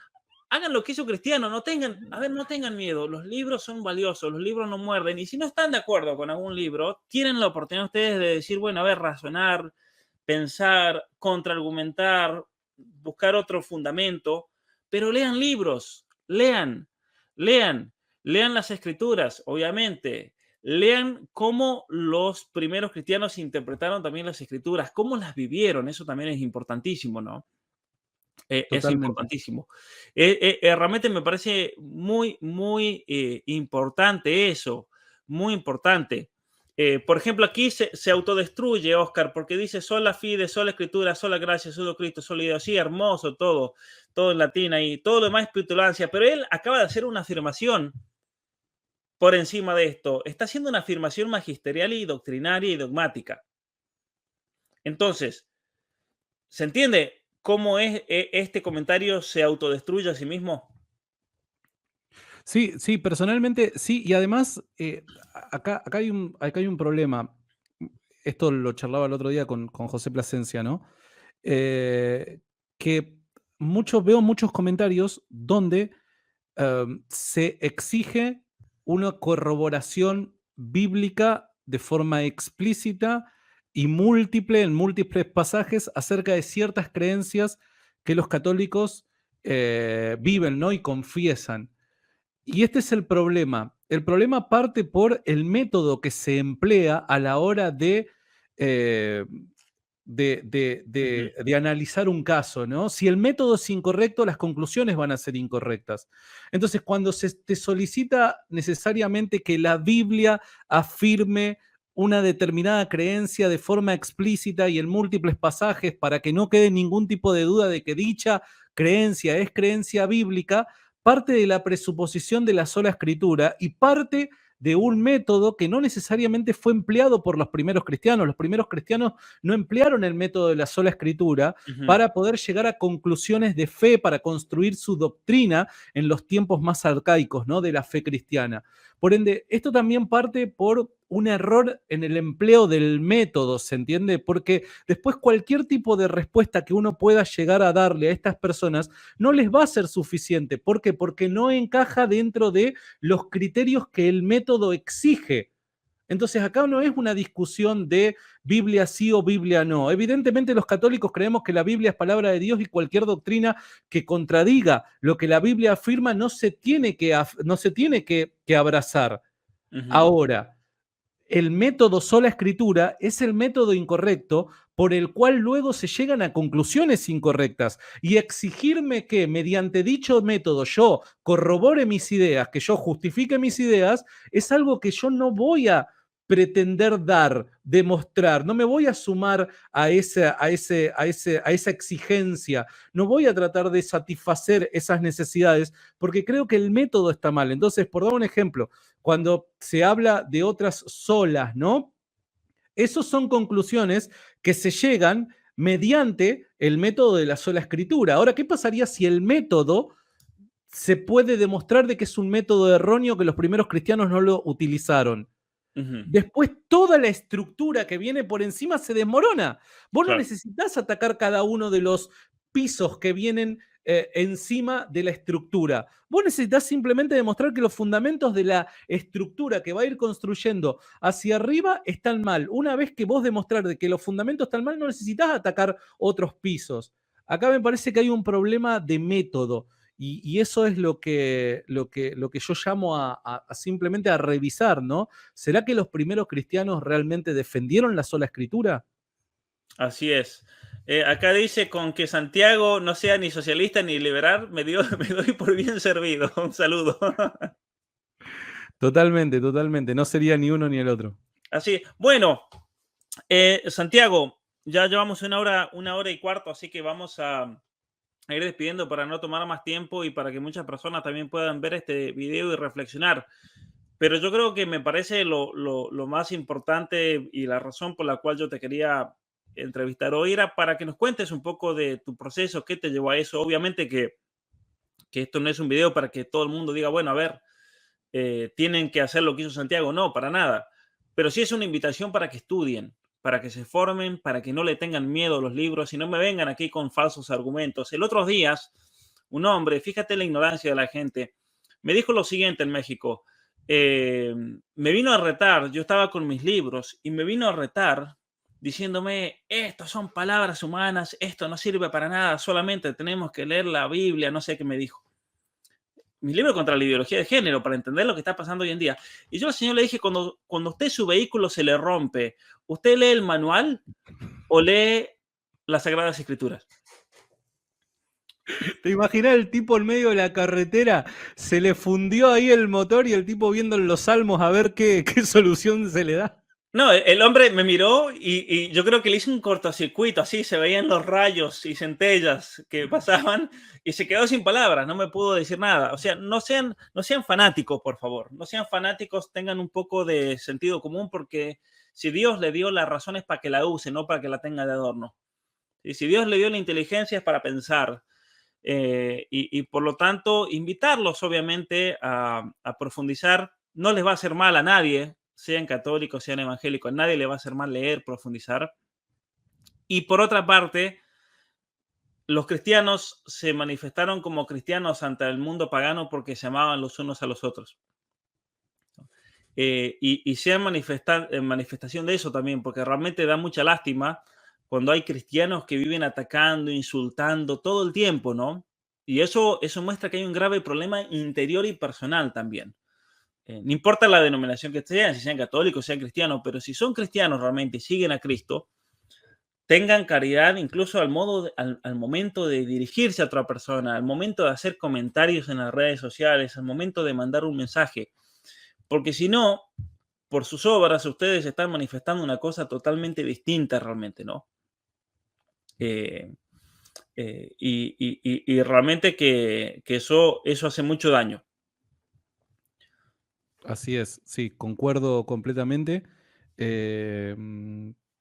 hagan lo que hizo Cristiano, no tengan miedo, los libros son valiosos, los libros no muerden, y si no están de acuerdo con algún libro, tienen la oportunidad ustedes de decir, bueno, a ver, razonar, pensar, contraargumentar, buscar otro fundamento, pero lean libros, lean las escrituras, obviamente, lean cómo los primeros cristianos interpretaron también las escrituras, cómo las vivieron, eso también es importantísimo, ¿no? Es Totalmente. importantísimo. Realmente me parece muy importante eso, muy importante. Por ejemplo, aquí se autodestruye, Oscar, porque dice sola fide, sola escritura, sola gracia, solo Cristo, solo Dios. Sí, hermoso todo en latín y todo lo demás es petulancia, pero él acaba de hacer una afirmación por encima de esto. Está haciendo una afirmación magisterial y doctrinaria y dogmática. Entonces, ¿se entiende cómo es este comentario se autodestruye a sí mismo? Sí, sí, personalmente sí, y además acá hay un problema. Esto lo charlaba el otro día con José Plasencia, ¿no? Que veo muchos comentarios donde se exige una corroboración bíblica de forma explícita y múltiple en múltiples pasajes acerca de ciertas creencias que los católicos viven, ¿no? Y confiesan. Y este es el problema. El problema parte por el método que se emplea a la hora de de analizar un caso, ¿no? Si el método es incorrecto, las conclusiones van a ser incorrectas. Entonces, cuando se te solicita necesariamente que la Biblia afirme una determinada creencia de forma explícita y en múltiples pasajes para que no quede ningún tipo de duda de que dicha creencia es creencia bíblica, parte de la presuposición de la sola escritura y parte de un método que no necesariamente fue empleado por los primeros cristianos. Los primeros cristianos no emplearon el método de la sola escritura para poder llegar a conclusiones de fe, para construir su doctrina en los tiempos más arcaicos, ¿no? De la fe cristiana. Por ende, esto también parte por un error en el empleo del método, ¿se entiende? Porque después cualquier tipo de respuesta que uno pueda llegar a darle a estas personas no les va a ser suficiente. ¿Por qué? Porque no encaja dentro de los criterios que el método exige. Entonces acá no es una discusión de Biblia sí o Biblia no. Evidentemente los católicos creemos que la Biblia es palabra de Dios y cualquier doctrina que contradiga lo que la Biblia afirma no se tiene que abrazar. Ahora, el método sola escritura es el método incorrecto por el cual luego se llegan a conclusiones incorrectas. Y exigirme que mediante dicho método yo corrobore mis ideas, que yo justifique mis ideas, es algo que yo no voy a pretender dar, demostrar, no me voy a sumar a esa exigencia, no voy a tratar de satisfacer esas necesidades, porque creo que el método está mal. Entonces, por dar un ejemplo, cuando se habla de otras solas, ¿no? Esas son conclusiones que se llegan mediante el método de la sola escritura. Ahora, ¿qué pasaría si el método se puede demostrar de que es un método erróneo que los primeros cristianos no lo utilizaron? Después toda la estructura que viene por encima se desmorona. Vos no necesitas atacar cada uno de los pisos que vienen encima de la estructura. Vos necesitas simplemente demostrar que los fundamentos de la estructura que va a ir construyendo hacia arriba están mal. Una vez que vos demostrar de que los fundamentos están mal, no necesitas atacar otros pisos. Acá me parece que hay un problema de método. Y eso es lo que yo llamo a simplemente a revisar, ¿no? ¿Será que los primeros cristianos realmente defendieron la sola escritura? Así es. Acá dice, con que Santiago no sea ni socialista ni liberal, me doy por bien servido. Un saludo. Totalmente, totalmente. No sería ni uno ni el otro. Así, bueno, Santiago, ya llevamos una hora y cuarto, así que vamos a ir despidiendo para no tomar más tiempo y para que muchas personas también puedan ver este video y reflexionar. Pero yo creo que me parece lo más importante y la razón por la cual yo te quería entrevistar hoy era para que nos cuentes un poco de tu proceso, qué te llevó a eso. Obviamente que esto no es un video para que todo el mundo diga, bueno, a ver, tienen que hacer lo que hizo Santiago. No, para nada. Pero sí es una invitación para que estudien, para que se formen, para que no le tengan miedo a los libros y no me vengan aquí con falsos argumentos. El otro día, un hombre, fíjate la ignorancia de la gente, me dijo lo siguiente en México. Me vino a retar, yo estaba con mis libros y me vino a retar diciéndome, esto son palabras humanas, esto no sirve para nada, solamente tenemos que leer la Biblia, no sé qué me dijo. Mi libro contra la ideología de género, para entender lo que está pasando hoy en día. Y yo al señor le dije, cuando usted su vehículo se le rompe, ¿usted lee el manual o lee las Sagradas Escrituras? ¿Te imaginas el tipo en medio de la carretera? Se le fundió ahí el motor y el tipo viendo en los salmos a ver qué solución se le da. No, el hombre me miró y yo creo que le hice un cortocircuito, así se veían los rayos y centellas que pasaban y se quedó sin palabras, no me pudo decir nada. O sea, no sean fanáticos, por favor, no sean fanáticos, tengan un poco de sentido común porque si Dios le dio las razones para que la use, no para que la tenga de adorno. Y si Dios le dio la inteligencia es para pensar y por lo tanto invitarlos obviamente a profundizar. No les va a hacer mal a nadie, sean católicos, sean evangélicos, a nadie le va a hacer mal leer, profundizar. Y por otra parte, los cristianos se manifestaron como cristianos ante el mundo pagano porque se amaban los unos a los otros. Y sean manifestación de eso también, porque realmente da mucha lástima cuando hay cristianos que viven atacando, insultando todo el tiempo, ¿no? Y eso muestra que hay un grave problema interior y personal también. No importa la denominación que sean, si sean católicos, sean cristianos, pero si son cristianos realmente y siguen a Cristo, tengan caridad incluso al momento de dirigirse a otra persona, al momento de hacer comentarios en las redes sociales, al momento de mandar un mensaje. Porque si no, por sus obras, ustedes están manifestando una cosa totalmente distinta realmente, ¿no? Eh, y realmente que eso hace mucho daño. Así es, sí, concuerdo completamente.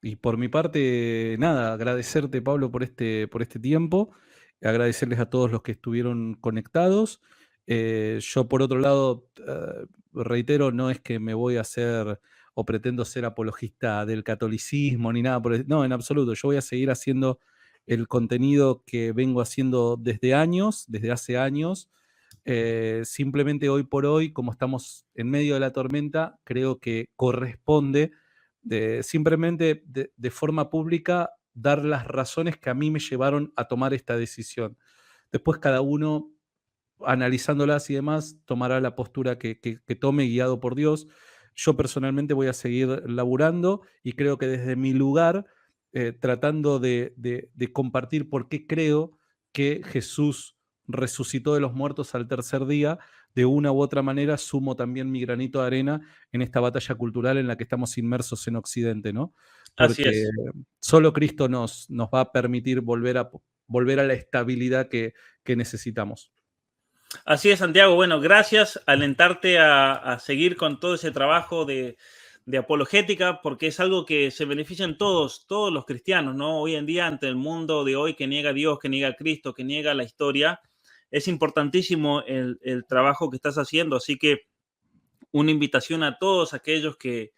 Y por mi parte, nada, agradecerte, Pablo, por este tiempo, agradecerles a todos los que estuvieron conectados. Yo, por otro lado, reitero, no es que me voy a hacer o pretendo ser apologista del catolicismo ni nada no, en absoluto. Yo voy a seguir haciendo el contenido que vengo haciendo desde años, desde hace años. Simplemente hoy por hoy, como estamos en medio de la tormenta, creo que corresponde simplemente de forma pública dar las razones que a mí me llevaron a tomar esta decisión. Después cada uno, analizándolas y demás, tomará la postura que tome guiado por Dios. Yo personalmente voy a seguir laburando y creo que desde mi lugar, tratando de compartir por qué creo que Jesús resucitó de los muertos al tercer día, de una u otra manera sumo también mi granito de arena en esta batalla cultural en la que estamos inmersos en Occidente, ¿no? Así Porque es. solo Cristo nos va a permitir volver a la estabilidad que necesitamos. Así es, Santiago. Bueno, gracias. Alentarte a seguir con todo ese trabajo de apologética, porque es algo que se benefician todos los cristianos, ¿no? Hoy en día, ante el mundo de hoy que niega a Dios, que niega a Cristo, que niega la historia, es importantísimo el trabajo que estás haciendo. Así que una invitación a todos aquellos que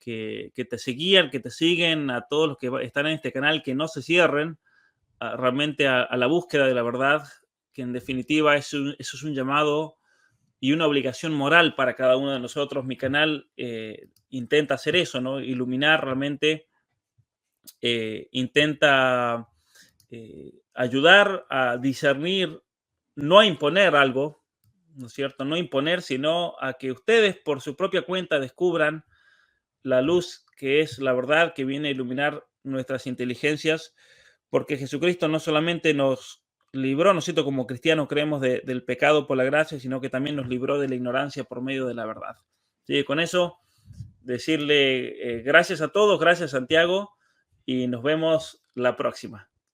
te seguían, que te siguen, a todos los que están en este canal, que no se cierren realmente a la búsqueda de la verdad, que en definitiva eso es un llamado y una obligación moral para cada uno de nosotros. Mi canal intenta hacer eso, ¿no? Iluminar realmente, intenta ayudar a discernir, no a imponer algo, ¿no es cierto? No imponer, sino a que ustedes por su propia cuenta descubran la luz que es la verdad, que viene a iluminar nuestras inteligencias, porque Jesucristo no solamente nos libró, ¿no es cierto? Como cristianos creemos del pecado por la gracia, sino que también nos libró de la ignorancia por medio de la verdad. Sí, con eso, decirle gracias a todos, gracias Santiago, y nos vemos la próxima.